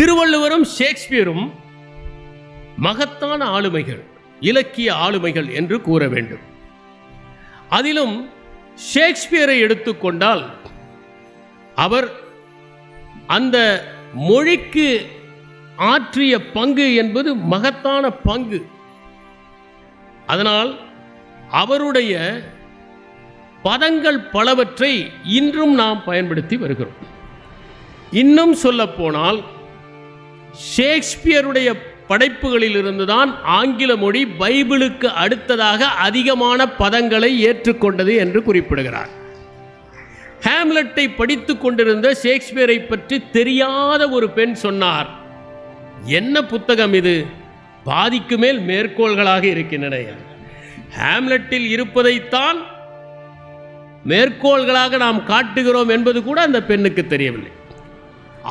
திருவள்ளுவரும் ஷேக்ஸ்பியரும் மகத்தான ஆளுமைகள், இலக்கிய ஆளுமைகள் என்று கூற வேண்டும். அதிலும் ஷேக்ஸ்பியரை எடுத்துக்கொண்டால் அவர் அந்த மொழிக்கு ஆற்றிய பங்கு என்பது மகத்தான பங்கு. அதனால் அவருடைய பதங்கள் பலவற்றை இன்றும் நாம் பயன்படுத்தி வருகிறோம். இன்னும் சொல்ல போனால் ஷேக்ஸ்பியருடைய படைப்புகளில் இருந்துதான் ஆங்கில மொழி பைபிளுக்கு அடுத்ததாக அதிகமான பதங்களை ஏற்றுக்கொண்டது என்று குறிப்பிடுகிறார். ஹேம்லெட்டை படித்துக் கொண்டிருந்த ஷேக்ஸ்பியரை பற்றி தெரியாத ஒரு பெண் சொன்னார், என்ன புத்தகம் இது, பாதிக்கு மேல் மேற்கோள்களாக இருக்கின்றன. ஹேம்லெட்டில் இருப்பதைத்தான் மேற்கோள்களாக நாம் காட்டுகிறோம் என்பது கூட அந்த பெண்ணுக்கு தெரியவில்லை.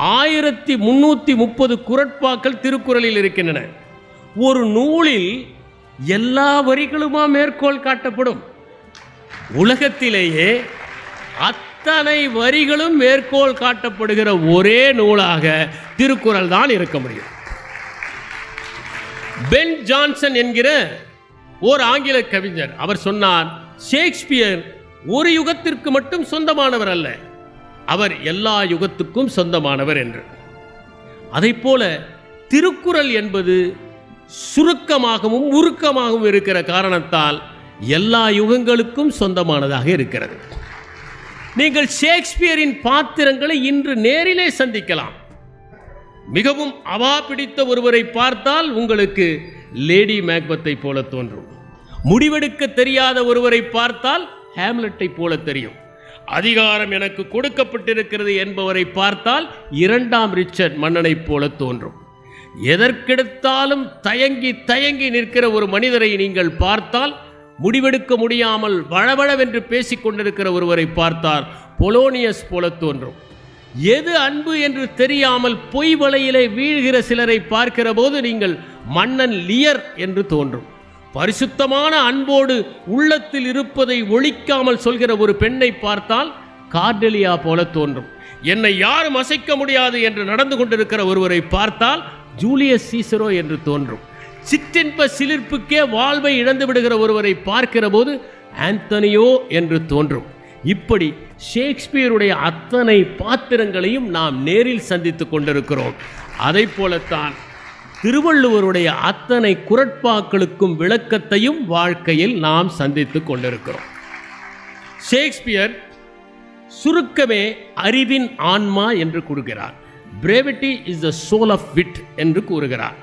1330 குறட்பாக்கள் திருக்குறளில் இருக்கின்றன. ஒரு நூலில் எல்லா வரிகளுமா மேற்கோள் காட்டப்படும்? உலகத்திலேயே அத்தனை வரிகளும் மேற்கோள் காட்டப்படுகிற ஒரே நூலாக திருக்குறள் தான் இருக்க முடியும். பென் ஜான்சன் என்கிற ஓர் ஆங்கில கவிஞர், அவர் சொன்னார், ஷேக்ஸ்பியர் ஒரு யுகத்திற்கு மட்டும் சொந்தமானவர் அல்ல, அவர் எல்லா யுகத்துக்கும் சொந்தமானவர் என்று. அதைப்போல திருக்குறள் என்பது சுருக்கமாகவும் உருக்கமாகவும் இருக்கிற காரணத்தால் எல்லா யுகங்களுக்கும் சொந்தமானதாக இருக்கிறது. நீங்கள் ஷேக்ஸ்பியரின் பாத்திரங்களை இன்று நேரிலே சந்திக்கலாம். மிகவும் அவா பிடித்த ஒருவரை பார்த்தால் உங்களுக்கு லேடி மேக்பத்தை போல தோன்றும். முடிவெடுக்க தெரியாத ஒருவரை பார்த்தால் ஹேம்லெட்டை போல தெரியும். அதிகாரம் எனக்கு கொடுக்கப்பட்டிருக்கிறது என்பவரை பார்த்தால் 2ஆம் ரிச்சர்ட் மன்னனை போல தோன்றும். எதற்கெடுத்தாலும் தயங்கி தயங்கி நிற்கிற ஒரு மனிதரை நீங்கள் பார்த்தால், முடிவெடுக்க முடியாமல் வளவளவென்று பேசிக் கொண்டிருக்கிற ஒருவரை பார்த்தால் பொலோனியஸ் போல தோன்றும். எது அன்பு என்று தெரியாமல் பொய் வலையிலே வீழ்கிற சிலரை பார்க்கிற போது நீங்கள் மன்னன் லியர் என்று தோன்றும். பரிசுத்தமான அன்போடு உள்ளத்தில் இருப்பதை ஒழிக்காமல் சொல்கிற ஒரு பெண்ணை பார்த்தால் கார்டெலியா போல தோன்றும். என்னை யாரும் அசைக்க முடியாது என்று நடந்து கொண்டிருக்கிற ஒருவரை பார்த்தால் ஜூலியஸ் சீசரோ என்று தோன்றும். சிற்றின்ப சிலிர்ப்புக்கே வாழ்வை இழந்து விடுகிற ஒருவரை பார்க்கிற போது ஆந்தனியோ என்று தோன்றும். இப்படி ஷேக்ஸ்பியருடைய அத்தனை பாத்திரங்களையும் நாம் நேரில் சந்தித்துக் கொண்டிருக்கிறோம். அதை போலத்தான் திருவள்ளுவருடைய அத்தனை குறட்பாக்களுக்கும் விளக்கத்தையும் வாழ்க்கையில் நாம் சந்தித்துக் கொண்டிருக்கிறோம். ஷேக்ஸ்பியர் சுருக்கமே அறிவின் ஆன்மா என்று கூறுகிறார். Brevity is the soul of wit என்று கூறுகிறார்.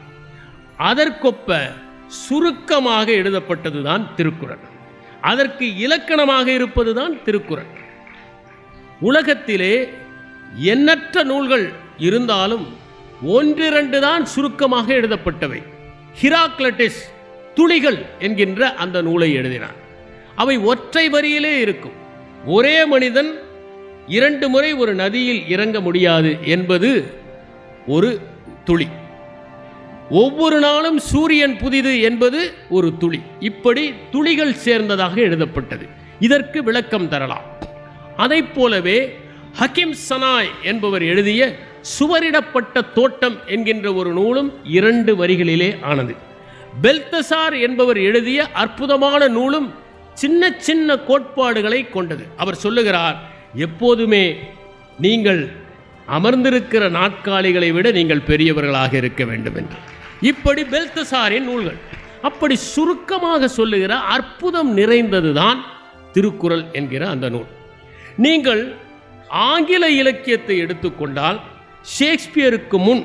அதற்கொப்ப சுருக்கமாக எழுதப்பட்டதுதான் திருக்குறள். அதற்கு இலக்கணமாக இருப்பதுதான் திருக்குறள். உலகத்திலே எண்ணற்ற நூல்கள் இருந்தாலும் 1-2 தான் சுருக்கமாக எழுதப்பட்டவை. ஹிராக்லட்டிஸ் துளிகள் என்கின்ற அந்த நூலை எழுதினார். அவை ஒற்றை வரியிலே இருக்கும். ஒரே மனிதன் 2 முறை ஒரு நதியில் இறங்க முடியாது என்பது ஒரு துளி. ஒவ்வொரு நாளும் சூரியன் புதிது என்பது ஒரு துளி. இப்படி துளிகள் சேர்ந்ததாக எழுதப்பட்டது. இதற்கு விளக்கம் தரலாம். அதை போலவே ஹக்கிம் சனாய் என்பவர் எழுதிய சுவரிடப்பட்ட தோட்டம் என்கின்ற ஒரு நூலும் 2 வரிகளிலே ஆனது. பெல்தசார் என்பவர் எழுதிய அற்புதமான நூலும் சின்ன சின்ன கோட்பாடுகளை கொண்டது. அவர் சொல்லுகிறார், எப்போதுமே நீங்கள் அமர்ந்திருக்கிற நாற்காலிகளை விட நீங்கள் பெரியவர்களாக இருக்க வேண்டும் என்று. இப்படி பெல்தசாரின் நூல்கள். அப்படி சுருக்கமாக சொல்லுகிற அற்புதம் நிறைந்ததுதான் திருக்குறள் என்கிற அந்த நூல். நீங்கள் ஆங்கில இலக்கியத்தை எடுத்துக்கொண்டால் ஷேக்ஸ்பியருக்கு முன்,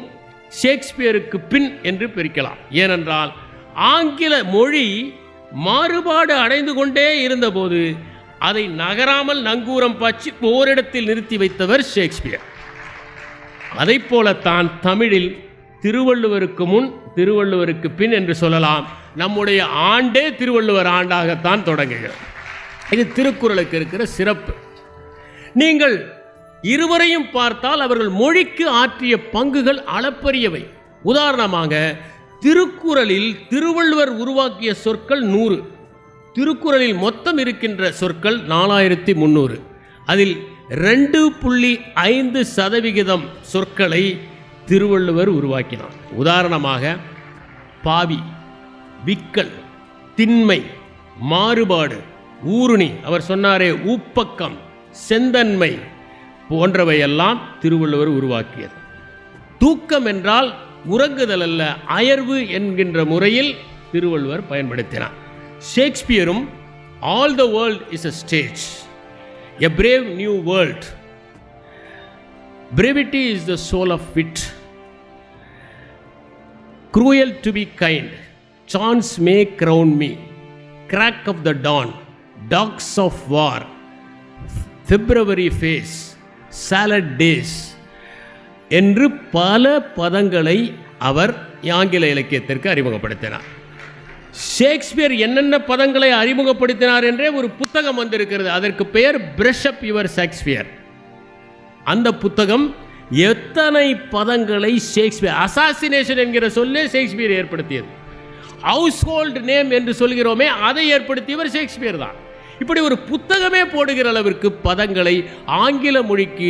ஷேக்ஸ்பியருக்கு பின் என்று பிரிக்கலாம். ஏனென்றால் ஆங்கில மொழி மாறுபாடு அடைந்து கொண்டே இருந்தபோது அதை நகராமல் நங்கூரம் பாய்ச்சி ஓரிடத்தில் நிறுத்தி வைத்தவர் ஷேக்ஸ்பியர். அதை போலத்தான் தமிழில் திருவள்ளுவருக்கு முன், திருவள்ளுவருக்கு பின் என்று சொல்லலாம். நம்முடைய ஆண்டே திருவள்ளுவர் ஆண்டாகத்தான் தொடங்குகிறது. இது திருக்குறளுக்கு இருக்கிற சிறப்பு. நீங்கள் இருவரையும் பார்த்தால் அவர்கள் மொழிக்கு ஆற்றிய பங்குகள் அளப்பரியவை. உதாரணமாக திருக்குறளில் திருவள்ளுவர் உருவாக்கிய சொற்கள் 100. திருக்குறளில் மொத்தம் இருக்கின்ற சொற்கள் 4300. அதில் 2.5% சொற்களை திருவள்ளுவர் உருவாக்கினார். உதாரணமாக பாவி, விக்கல், திண்மை, மாறுபாடு, ஊருணி, அவர் சொன்னாரே ஊப்பக்கம், செந்தன்மை போன்றவையெல்லாம் திருவள்ளுவர் உருவாக்கியது. தூக்கம் என்றால் உறங்குதல் அல்ல, அயர்வு என்கின்ற முறையில் திருவள்ளுவர் பயன்படுத்தினார். ஷேக்ஸ்பியரும் all the world is a stage, a brave new world, brevity is the soul of wit, cruel to be kind, chance may crown me, crack of the dawn, dogs of war, February face, salad days என்று பல பதங்களை அவர் ஆங்கில இலக்கியத்திற்கு அறிமுகப்படுத்தினார். Shakespeare என்னென்ன பதங்களை அறிமுகப்படுத்தினார் என்றே ஒரு புத்தகம் வந்திருக்கிறது. அதற்கு பெயர் பிரஷ் அப் யுவர் ஷேக்ஸ்பியர். அந்த புத்தகம் எத்தனை பதங்களை ஷேக்ஸ்பியர், அசாசினேஷன் என்கிற சொல்லே ஷேக்ஸ்பியர் ஏற்படுத்தியது. ஹவுஸ் ஹோல்டு நேம் என்று சொல்கிறோமே, அதை ஏற்படுத்தியவர் ஷேக்ஸ்பியர் தான். இப்படி ஒரு புத்தகமே போடுகிற அளவிற்கு பதங்களை ஆங்கில மொழிக்கு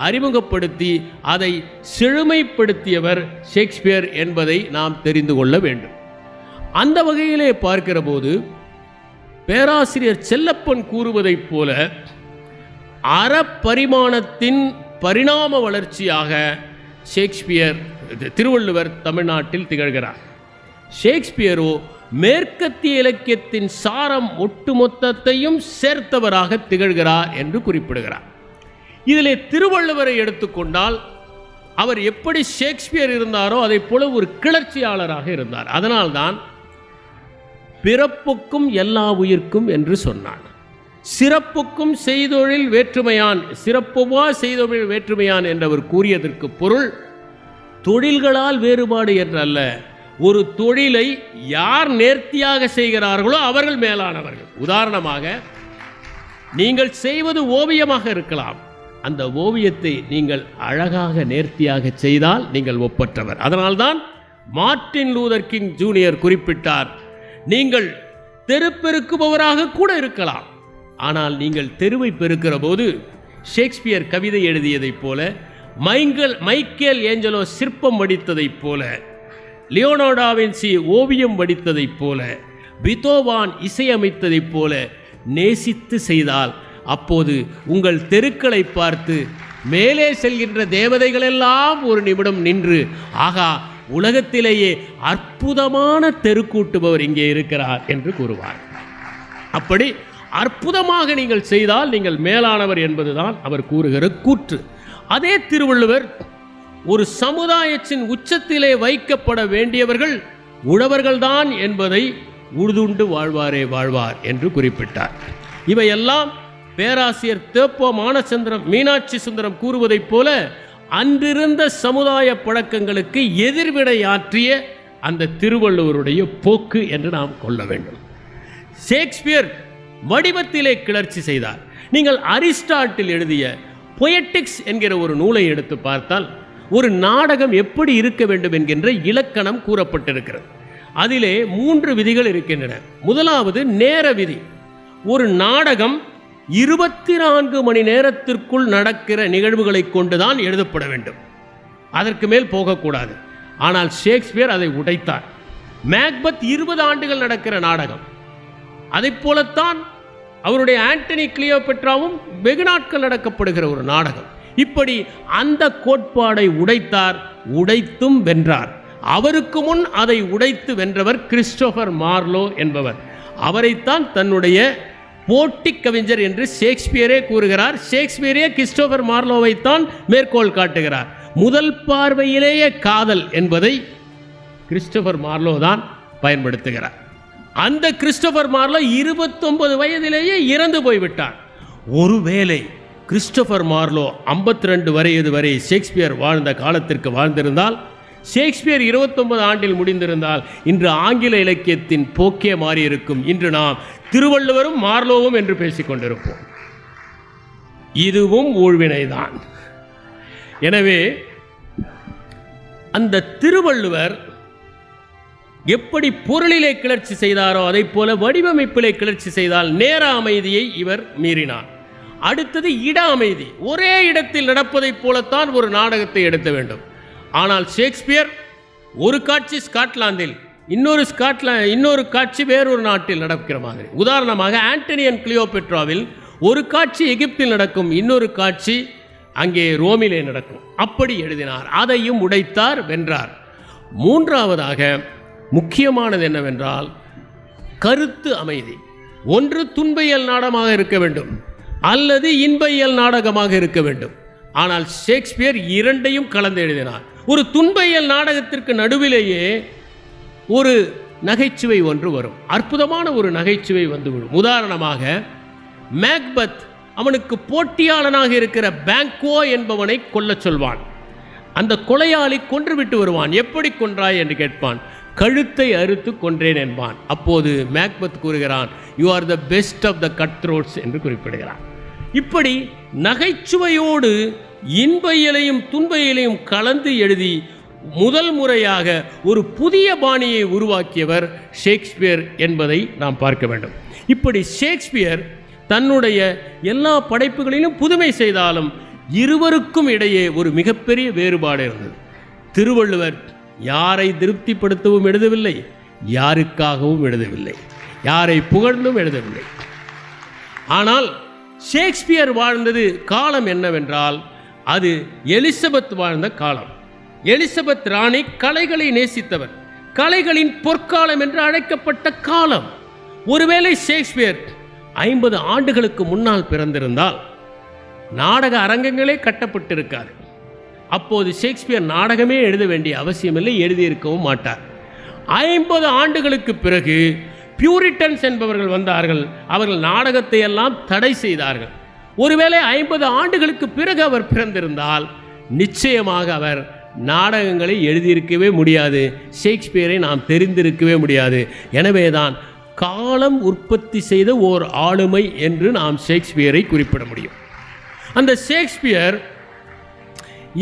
அறிமுகப்படுத்தி அதை செழுமைப்படுத்தியவர் ஷேக்ஸ்பியர் என்பதை நாம் தெரிந்து கொள்ள வேண்டும். அந்த வகையிலே பார்க்கிற போது பேராசிரியர் செல்லப்பன் கூறுவதைப் போல அறப்பரிமாணத்தின் பரிணாம வளர்ச்சியாக ஷேக்ஸ்பியர், திருவள்ளுவர் தமிழ்நாட்டில் திகழ்கிறார். ஷேக்ஸ்பியரோ மேற்கத்திய இலக்கியத்தின் சாரம் ஒட்டுமொத்தத்தையும் சேர்த்தவராக திகழ்கிறார் என்று குறிப்பிடுகிறார். இதிலே திருவள்ளுவரை எடுத்துக்கொண்டால் அவர் எப்படி ஷேக்ஸ்பியர் இருந்தாரோ அதை போல ஒரு கிளர்ச்சியாளராக இருந்தார். அதனால்தான் பிறப்புக்கும் எல்லா உயிர்க்கும் என்று சொன்னான். சிறப்புக்கும் செய்தொழில் வேற்றுமையான், சிறப்புவா செய்தொழில் வேற்றுமையான் என்றவர் கூறியதற்கு பொருள் தொழில்களால் வேறுபாடு என்றல்ல, ஒரு தொழிலை யார் நேர்த்தியாக செய்கிறார்களோ அவர்கள் மேலானவர்கள். உதாரணமாக நீங்கள் செய்வது ஓவியமாக இருக்கலாம், அந்த ஓவியத்தை நீங்கள் அழகாக நேர்த்தியாக செய்தால் நீங்கள் ஒப்பற்றவர். அதனால்தான் மார்ட்டின் லூதர் கிங் ஜூனியர் குறிப்பிட்டார், நீங்கள் தெரு பெருக்குபவராக கூட இருக்கலாம், ஆனால் நீங்கள் தெருவை பெருக்கிற போது ஷேக்ஸ்பியர் கவிதை எழுதியதைப் போல, மைக்கேல் ஏஞ்சலோ சிற்பம் வடித்ததைப் போல, லியோனார்டோ வின்சி ஓவியம் வடித்ததைப் போல, பீத்தோவான் இசையமைத்ததைப் போல நேசித்து செய்தால் அப்போது உங்கள் தெருக்களை பார்த்து மேலே செல்கின்ற தேவதைகளெல்லாம் ஒரு நிமிடம் நின்று, ஆகா உலகத்திலேயே அற்புதமான தெருக்கூட்டுபவர் இங்கே இருக்கிறார் என்று கூறுவார். அப்படி அற்புதமாக நீங்கள் செய்தால் நீங்கள் மேலானவர் என்பதுதான் அவர் கூறுகிற கூற்று. அதே திருவள்ளுவர் ஒரு சமுதாயத்தின் உச்சத்திலே வைக்கப்பட வேண்டியவர்கள் உழவர்கள்தான் என்பதை உழுதுண்டு வாழ்வாரே வாழ்வார் என்று குறிப்பிட்டார். இவையெல்லாம் பேராசிரியர் தேப்போ மீனாட்சி சுந்தரம் கூறுவதைப் போல அன்றிருந்த சமுதாய பழக்கங்களுக்கு எதிர்வினையாற்றிய அந்த திருவள்ளுவருடைய போக்கு என்று நாம் கொள்ள வேண்டும். ஷேக்ஸ்பியர் வடிவத்திலே கிளர்ச்சி செய்தார். நீங்கள் அரிஸ்டாட்டில் எழுதிய பொயட்டிக்ஸ் என்கிற ஒரு நூலை எடுத்து பார்த்தால் ஒரு நாடகம் எப்படி இருக்க வேண்டும் என்கின்ற இலக்கணம் கூறப்பட்டிருக்கிறது. அதிலே 3 விதிகள் இருக்கின்றன. முதலாவது நேர விதி. ஒரு நாடகம் 24 மணி நேரத்திற்குள் நடக்கிற நிகழ்வுகளை கொண்டுதான் எழுதப்பட வேண்டும், அதற்கு மேல் போகக்கூடாது. ஆனால் ஷேக்ஸ்பியர் அதை உடைத்தார். மேக்பத் 20 ஆண்டுகள் நடக்கிற நாடகம், அதை போலத்தான் அவருடைய ஆண்டனி கிளியோபெட்ராவும் வெகு நாட்கள் நடக்கப்படுகிற ஒரு நாடகம். இப்படி அந்த கோட்பாடை உடைத்தார், உடைத்தும் வென்றார். அவருக்கு முன் அதை உடைத்து வென்றவர் கிறிஸ்டோபர் மார்லோ என்பவர். அவரைத்தான் தன்னுடைய போட்டி கவிஞர் என்று ஷேக்ஸ்பியரே கூறுகிறார். ஷேக்ஸ்பியரே கிறிஸ்டோபர் மார்லோவைத்தான் மேற்கோள் காட்டுகிறார். முதல் பார்வையிலேயே காதல் என்பதை கிறிஸ்டோபர் மார்லோ தான் பயன்படுத்துகிறார். அந்த கிறிஸ்டோபர் மார்லோ 29 வயதிலேயே இறந்து போய்விட்டார். ஒருவேளை கிறிஸ்டோபர் மார்லோ 52 வயது வரை ஷேக்ஸ்பியர் வாழ்ந்த காலத்திற்கு வாழ்ந்திருந்தால், ஷேக்ஸ்பியர் 29 ஆண்டில் முடிந்திருந்தால் இன்று ஆங்கில இலக்கியத்தின் போக்கே மாறியிருக்கும். இன்று நாம் திருவள்ளுவரும் மார்லோவும் என்று பேசிக் கொண்டிருப்போம். இதுவும் ஊழ்வினைதான். எனவே அந்த திருவள்ளுவர் எப்படி பொருளிலே கிளர்ச்சி செய்தாரோ அதை போல வடிவமைப்பிலே கிளர்ச்சி செய்தால் நேர அமைதியை இவர் மீறினார். அடுத்தது இட அமைதி. ஒரே இடத்தில் நடப்பதைப் போலத்தான் ஒரு நாடகத்தை எடுத்த வேண்டும். ஆனால் ஷேக்ஸ்பியர் ஒரு காட்சி ஸ்காட்லாந்தில், இன்னொரு காட்சி வேறொரு நாட்டில் நடக்கிற மாதிரி. உதாரணமாக ஆண்டனி அண்ட் கிளியோபெட்ராவில் ஒரு காட்சி எகிப்தில் நடக்கும், இன்னொரு காட்சி அங்கே ரோமிலே நடக்கும். அப்படி எழுதினார். அதையும் உடைத்தார், வென்றார். மூன்றாவதாக முக்கியமானது என்னவென்றால் கருத்து அமைதி. ஒன்று துன்பையல் நாடகமாக இருக்க வேண்டும் அல்லது இன்பையல் நாடகமாக இருக்க வேண்டும். ஆனால் ஷேக்ஸ்பியர் இரண்டையும் கலந்து எழுதினார். ஒரு துன்பையல் நாடகத்திற்கு நடுவிலேயே ஒரு நகைச்சுவை ஒன்று வரும். அற்புதமான ஒரு நகைச்சுவை வந்துவிடும். உதாரணமாக மேக்பத் அவனுக்கு போட்டியாளனாக இருக்கிற பேங்கோ என்பவனை கொல்ல சொல்வான். அந்த கொலையாளி கொன்றுவிட்டு வருவான். எப்படி கொன்றாய் என்று கேட்பான். கழுத்தை அறுத்து கொன்றேன் என்பான். அப்போது மேக்பத் கூறுகிறான், you are the best of the cut throats என்று குறிப்பிடுகிறான். இப்படி நகைச்சுவையோடு இன்பையிலையும் துன்பையிலையும் கலந்து எழுதி முதல் முறையாக ஒரு புதிய பாணியை உருவாக்கியவர் ஷேக்ஸ்பியர் என்பதை நாம் பார்க்க வேண்டும். இப்படி ஷேக்ஸ்பியர் தன்னுடைய எல்லா படைப்புகளிலும் புதுமை செய்தாலும் இருவருக்கும் இடையே ஒரு மிகப்பெரிய வேறுபாடு இருந்தது. திருவள்ளுவர் யாரை திருப்திப்படுத்தவும் எழுதவில்லை, யாருக்காகவும் எழுதவில்லை, யாரை புகழ்ந்தும் எழுதவில்லை. ஆனால் ஷேக்ஸ்பியர் வாழ்ந்தது காலம் என்னவென்றால் அது எலிசபெத் வாழ்ந்த காலம். எலிசபெத் ராணி கலைகளை நேசித்தவர். கலைகளின் பொற்காலம் என்று அழைக்கப்பட்ட காலம். ஒருவேளை ஷேக்ஸ்பியர் 50 ஆண்டுகளுக்கு முன்னால் பிறந்திருந்தால் நாடக அரங்கங்களே கட்டப்பட்டிருக்காது. அப்போது ஷேக்ஸ்பியர் நாடகமே எழுத வேண்டிய அவசியமில்லை, எழுதியிருக்கவும் மாட்டார். 50 ஆண்டுகளுக்கு பிறகு பியூரிட்டன்ஸ் என்பவர்கள் வந்தார்கள். அவர்கள் நாடகத்தை எல்லாம் தடை செய்தார்கள். ஒருவேளை 50 ஆண்டுகளுக்கு பிறகு அவர் பிறந்திருந்தால் நிச்சயமாக அவர் நாடகங்களை எழுதியிருக்கவே முடியாது, ஷேக்ஸ்பியரை நாம் தெரிந்திருக்கவே முடியாது. எனவேதான் காலம் உற்பத்தி செய்த ஓர் ஆளுமை என்று நாம் ஷேக்ஸ்பியரை குறிப்பிட முடியும். அந்த ஷேக்ஸ்பியர்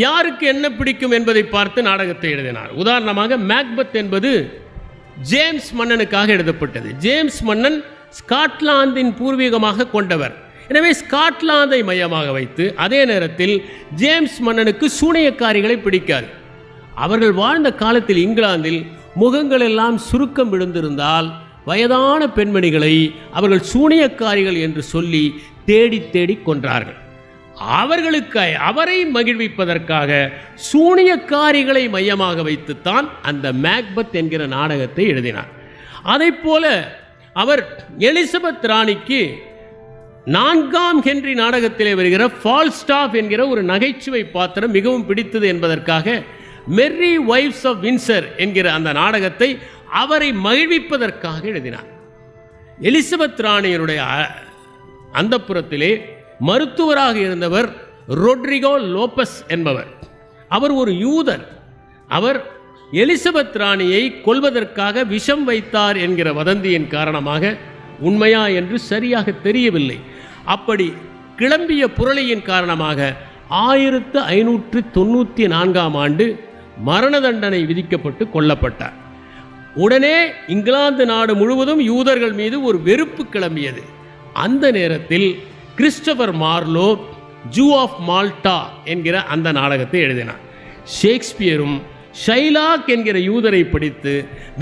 யாருக்கு என்ன பிடிக்கும் என்பதை பார்த்து நாடகத்தை எழுதினார். உதாரணமாக மேக்பெத் என்பது ஜேம்ஸ் மன்னனுக்காக எழுதப்பட்டது. ஜேம்ஸ் மன்னன் ஸ்காட்லாந்தின் பூர்வீகமாக கொண்டவர். எனவே ஸ்காட்லாந்தை மையமாக வைத்து, அதே நேரத்தில் ஜேம்ஸ் மன்னனுக்கு சூனியக்காரிகளை பிடிக்காது. அவர்கள் வாழ்ந்த காலத்தில் இங்கிலாந்தில் முகங்கள் எல்லாம் சுருக்கம் விழுந்திருந்தால் வயதான பெண்மணிகளை அவர்கள் சூனியக்காரிகள் என்று சொல்லி தேடி தேடி கொன்றார்கள். அவரை மகிழ்விப்பதற்காக சூனியக்காரிகளை மையமாக வைத்துத்தான் அந்த மேக்பெத் என்கிற நாடகத்தை எழுதினார். அதைப்போல அவர் எலிசபெத் ராணிக்கு 4ஆம் ஹென்றி நாடகத்திலே வருகிற ஃபால்ஸ்டாஃப் என்கிற ஒரு நகைச்சுவை பாத்திரம் மிகவும் பிடித்தது என்பதற்காக மெர்ரி வைஃப்ஸ் ஆஃப் வின்சர் என்கிற அந்த நாடகத்தை அவரை மகிழ்விப்பதற்காக எழுதினார். எலிசபெத் ராணியருடைய அந்தப்புறத்திலே மருத்துவராக இருந்தவர் ரொட்ரிகோ லோபஸ் என்பவர். அவர் ஒரு யூதர். அவர் எலிசபெத் ராணியை கொல்வதற்காக விஷம் வைத்தார் என்கிற வதந்தியின் காரணமாக உண்மையா என்று சரியாக தெரியவில்லை. அப்படி கிளம்பிய புரளியின் காரணமாக 1594ஆம் ஆண்டு மரண தண்டனை விதிக்கப்பட்டு கொல்லப்பட்டார். உடனே இங்கிலாந்து நாடு முழுவதும் யூதர்கள் மீது ஒரு வெறுப்பு கிளம்பியது. அந்த நேரத்தில் Christopher Marlowe Jew of Malta என்கிற அந்த நாடகத்தை எழுதினார். ஷேக்ஸ்பியரும் ஷைலாக் என்கிற யூதரை படித்து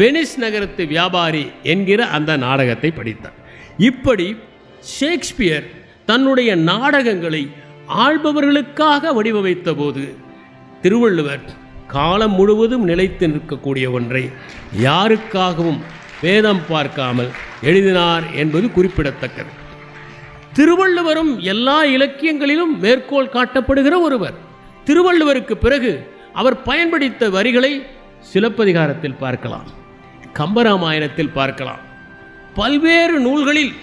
வெனிஸ் நகரத்து வியாபாரி என்கிற அந்த நாடகத்தை படித்தார். இப்படி ஷேக்ஸ்பியர் தன்னுடைய நாடகங்களை ஆள்பவர்களுக்காக வடிவமைத்த போது திருவள்ளுவர் காலம் முழுவதும் நிலைத்து நிற்கக்கூடிய ஒன்றை யாருக்காகவும் வேதம் பார்க்காமல் எழுதினார் என்பது குறிப்பிடத்தக்கது. திருவள்ளுவரும் எல்லா இலக்கியங்களிலும் மேற்கோள் காட்டப்படுகிற ஒருவர். திருவள்ளுவருக்கு பிறகு அவர் பயன்படுத்த வரிகளை சிலப்பதிகாரத்தில் பார்க்கலாம், கம்பராமாயணத்தில் பார்க்கலாம். பல்வேறு நூல்களில்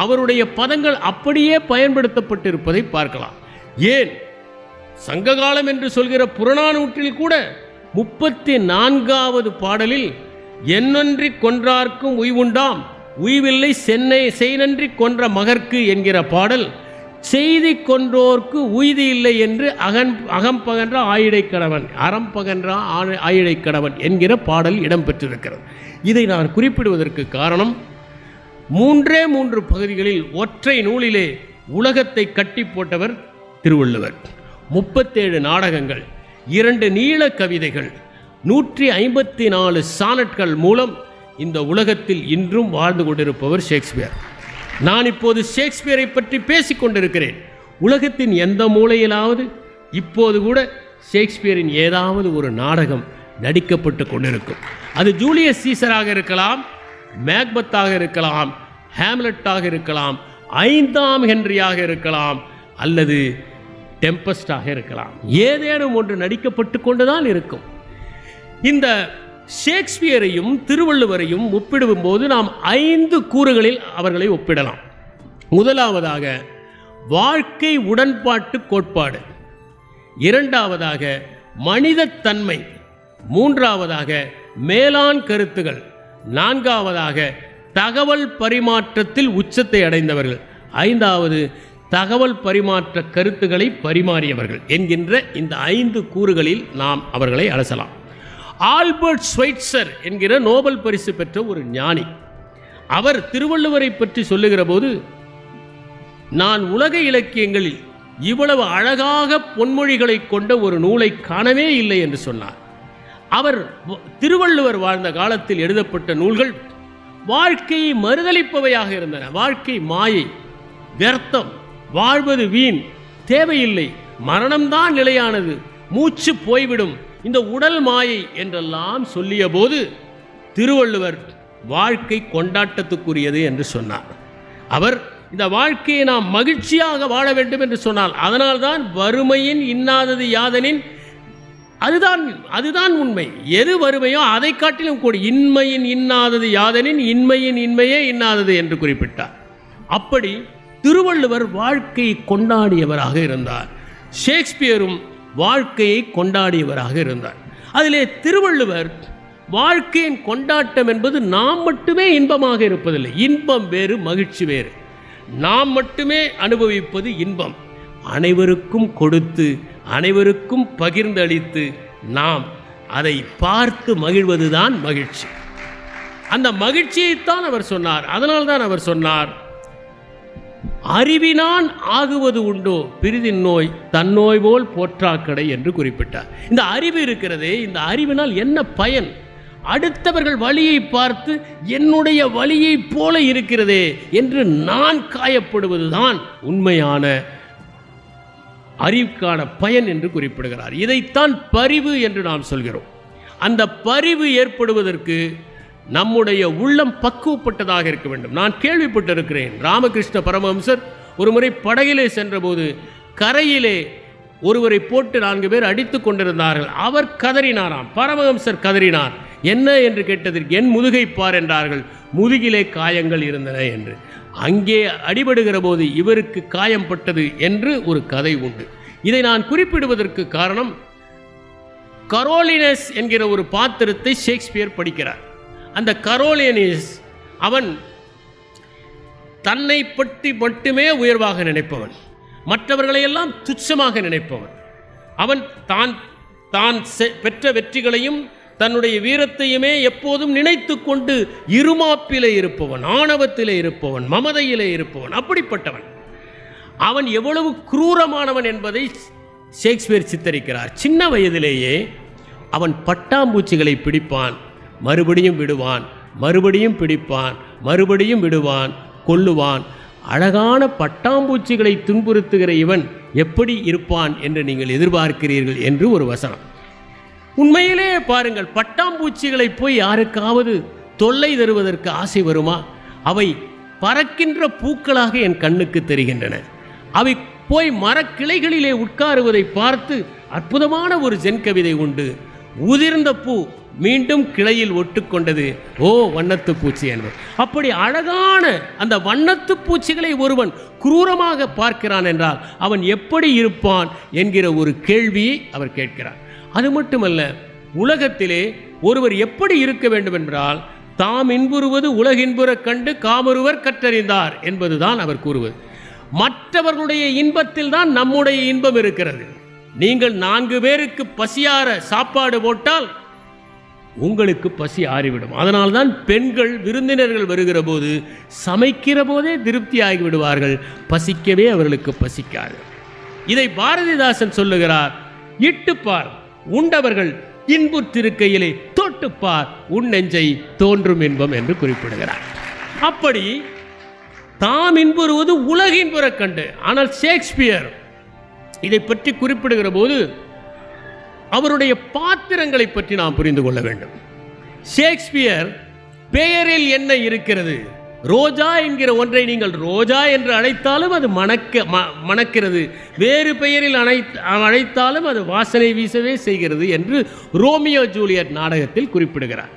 அவருடைய பதங்கள் அப்படியே பயன்படுத்தப்பட்டிருப்பதை பார்க்கலாம். ஏன் சங்ககாலம் என்று சொல்கிற புறநானூற்றில் கூட 34வது பாடலில் என்னொன்றி கொன்றார்க்கும் உய்வுண்டாம் உய்வில்லை சென்னை செய்நன்றி கொன்ற மகர்க்கு என்கிற பாடல் செய்தி கொன்றோர்க்கு உய்தி இல்லை என்று அகம்பகன்ற ஆயிடை கடவன் அறம்பகன்ற ஆயிடை கடவன் என்கிற பாடல் இடம்பெற்றிருக்கிறது. இதை நான் குறிப்பிடுவதற்கு காரணம் 3 பகுதிகளில் ஒற்றை நூலிலே உலகத்தை கட்டி போட்டவர் திருவள்ளுவர். 37 நாடகங்கள், 2 நீள கவிதைகள், 154 சானட்கள் மூலம் இந்த உலகத்தில் இன்றும் வாழ்ந்து கொண்டிருப்பவர் ஷேக்ஸ்பியர். நான் இப்போது ஷேக்ஸ்பியரை பற்றி பேசிக் கொண்டிருக்கிறேன். உலகத்தின் எந்த மூலையிலாவது இப்போது கூட ஷேக்ஸ்பியரின் ஏதாவது ஒரு நாடகம் நடிக்கப்பட்டு கொண்டிருக்கும். அது ஜூலியஸ் சீசராக இருக்கலாம், மேக்பத்தாக இருக்கலாம், ஹேம்லெட்டாக இருக்கலாம், 5ஆம் ஹென்ரியாக இருக்கலாம், அல்லது டெம்பஸ்டாக இருக்கலாம். ஏதேனும் ஒன்று நடிக்கப்பட்டு கொண்டுதான் இருக்கும். இந்த ஷேக்ஸ்பியரையும் திருவள்ளுவரையும் ஒப்பிடும்போது நாம் 5 கூறுகளில் அவர்களை ஒப்பிடலாம். முதலாவதாக வாழ்க்கை உடன்பாட்டு கோட்பாடு, 2ஆவதாக மனிதத்தன்மை, 3ஆவதாக மேலாண் கருத்துகள், 4ஆவதாக தகவல் பரிமாற்றத்தில் உச்சத்தை அடைந்தவர்கள், 5வது தகவல் பரிமாற்ற கருத்துக்களை பரிமாறியவர்கள் என்கின்ற இந்த 5 கூறுகளில் நாம் அவர்களை அலசலாம். ஆல்பர்ட் ஸ்வைட்சர் என்கிற நோபல் பரிசு பெற்ற ஒரு ஞானி, அவர் திருவள்ளுவரை பற்றி சொல்லுகிற போது, நான் உலக இலக்கியங்களில் இவ்வளவு அழகாக பொன்மொழிகளை கொண்ட ஒரு நூலை காணவே இல்லை என்று சொன்னார். அவர் திருவள்ளுவர் வாழ்ந்த காலத்தில் எழுதப்பட்ட நூல்கள் வாழ்க்கையை மறுதளிப்பவையாக இருந்தன. வாழ்க்கை மாயை, வியர்த்தம், வாழ்வது வீண், தேவையில்லை, மரணம்தான் நிலையானது, மூச்சு போய்விடும், இந்த உடல் மாயை என்றெல்லாம் சொல்லிய போது திருவள்ளுவர் வாழ்க்கை கொண்டாட்டத்துக்குரியது என்று சொன்னார். அவர் இந்த வாழ்க்கையை நாம் மகிழ்ச்சியாக வாழ வேண்டும் என்று சொன்னால், அதனால்தான் வறுமையின் இன்னாதது யாதனின், அதுதான் உண்மை. எது வறுமையோ அதை காட்டிலும் கூட இன்மையின் இன்னாதது யாதனின் இன்மையின் இன்மையே இன்னாதது என்று குறிப்பிட்டார். அப்படி திருவள்ளுவர் வாழ்க்கையை கொண்டாடியவராக இருந்தார். ஷேக்ஸ்பியரும் வாழ்க்கையை கொண்டாடியவராக இருந்தார். அதிலே திருவள்ளுவர் வாழ்க்கையின் கொண்டாட்டம் என்பது நாம் மட்டுமே இன்பமாக இருப்பதில்லை. இன்பம் வேறு, மகிழ்ச்சி வேறு. நாம் மட்டுமே அனுபவிப்பது இன்பம். அனைவருக்கும் கொடுத்து, அனைவருக்கும் பகிர்ந்தளித்து, நாம் அதை பார்த்து மகிழ்வதுதான் மகிழ்ச்சி. அந்த மகிழ்ச்சியைத்தான் அவர் சொன்னார். அதனால்தான் அவர் சொன்னார், அறிவினான் ஆகுவது உண்டோ பிரிதின் நோய் தன்னோய் போல் போற்றாக்கடை என்று குறிப்பிட்டார். இந்த அறிவு இருக்கிறதே, இந்த அறிவினால் என்ன பயன்? அடுத்தவர்கள் வழியை பார்த்து என்னுடைய வழியை போல இருக்கிறதே என்று நான் காயப்படுவதுதான் உண்மையான அறிவுக்கான பயன் என்று குறிப்பிடுகிறார். இதைத்தான் பரிவு என்று நாம் சொல்கிறோம். அந்த பரிவு ஏற்படுவதற்கு நம்முடைய உள்ளம் பக்குவப்பட்டதாக இருக்க வேண்டும். நான் கேள்விப்பட்டிருக்கிறேன், ராமகிருஷ்ண பரமஹம்சர் ஒரு முறை படகிலே சென்றபோது கரையிலே ஒருவரை போட்டு 4 பேர் அடித்து கொண்டிருந்தார்கள். அவர் கதறினாராம். பரமஹம்சர் கதறினார். என்ன என்று கேட்டதற்கு, என் முதுகை பார் என்றார்கள். முதுகிலே காயங்கள் இருந்தன என்று. அங்கே அடிபடுகிற போது இவருக்கு காயம் பட்டது என்று ஒரு கதை உண்டு. இதை நான் குறிப்பிடுவதற்கு காரணம், கரோலினஸ் என்கிற ஒரு பாத்திரத்தை ஷேக்ஸ்பியர் படிக்கிறார். அந்த கரோலினஸ் அவன் தன்னை பற்றி மட்டுமே உயர்வாக நினைப்பவன், மற்றவர்களையெல்லாம் துச்சமாக நினைப்பவன். அவன் தான் பெற்ற வெற்றிகளையும் தன்னுடைய வீரத்தையுமே எப்போதும் நினைத்து கொண்டு இருமாப்பிலே இருப்பவன், ஆணவத்திலே இருப்பவன், மமதையிலே இருப்பவன், அப்படிப்பட்டவன். அவன் எவ்வளவு குரூரமானவன் என்பதை ஷேக்ஸ்பியர் சித்தரிக்கிறார். சின்ன வயதிலேயே அவன் பட்டாம்பூச்சிகளை பிடிப்பான், மறுபடியும் விடுவான், மறுபடியும் பிடிப்பான், மறுபடியும் விடுவான், கொல்லுவான். அழகான பட்டாம்பூச்சிகளை துன்புறுத்துகிற இவன் எப்படி இருப்பான் என்று நீங்கள் எதிர்பார்க்கிறீர்கள் என்று ஒரு வசனம். உண்மையிலே பாருங்கள், பட்டாம்பூச்சிகளை போய் யாருக்காவது தொல்லை தருவதற்கு ஆசை வருமா? அவை பறக்கின்ற பூக்களாக என் கண்ணுக்கு தெரிகின்றன. அவை போய் மரக்கிளைகளிலே உட்காருவதை பார்த்து அற்புதமான ஒரு ஜென் கவிதை உண்டு. உதிர்ந்த பூ மீண்டும் கிளையில் ஒட்டுக்கொண்டது, ஓ வண்ணத்து பூச்சி என்பது. அப்படி அழகான அந்த வண்ணத்து பூச்சிகளை ஒருவன் குரூரமாக பார்க்கிறான் என்றால் அவன் எப்படி இருப்பான் என்கிற ஒரு கேள்வியை அவர் கேட்கிறார். அது மட்டுமல்ல, உலகத்திலே ஒருவர் எப்படி இருக்க வேண்டும் என்றால், தாம் இன்புறுவது உலகின்புற கண்டு காமொருவர் கற்றறிந்தார் என்பதுதான் அவர் கூறுவது. மற்றவர்களுடைய இன்பத்தில் தான் நம்முடைய இன்பம் இருக்கிறது. நீங்கள் 4 பேருக்கு பசியார சாப்பாடு போட்டால் உங்களுக்கு பசி ஆறிவிடும். அதனால்தான் பெண்கள் விருந்தினர்கள் வருகிற போது சமைக்கிற போதே திருப்தி ஆகிவிடுவார்கள், பசிக்கவே அவர்களுக்கு பசிக்காது. இதை பாரதிதாசன் சொல்லுகிறார், இட்டுப்பார் உண்டவர்கள் இன்புற்றிருக்கையிலே தொட்டுப்பார் உன் நெஞ்சை தோன்றும் இன்பம் என்று குறிப்பிடுகிறார். அப்படி தாம் இன்புறுவது உலகின்புற கண்டு. ஆனால் ஷேக்ஸ்பியர் இதை பற்றி குறிப்பிடுகிற போது அவருடைய பாத்திரங்களை பற்றி நாம் புரிந்து கொள்ள வேண்டும். ஷேக்ஸ்பியர் பெயரில் என்ன இருக்கிறது? ரோஜா என்கிற ஒன்றை நீங்கள் ரோஜா என்று அழைத்தாலும் அது மணக்கிறது, வேறு பெயரில் அழைத்தாலும் அது வாசனை வீசவே செய்கிறது என்று ரோமியோ ஜூலியட் நாடகத்தில் குறிப்பிடுகிறார்.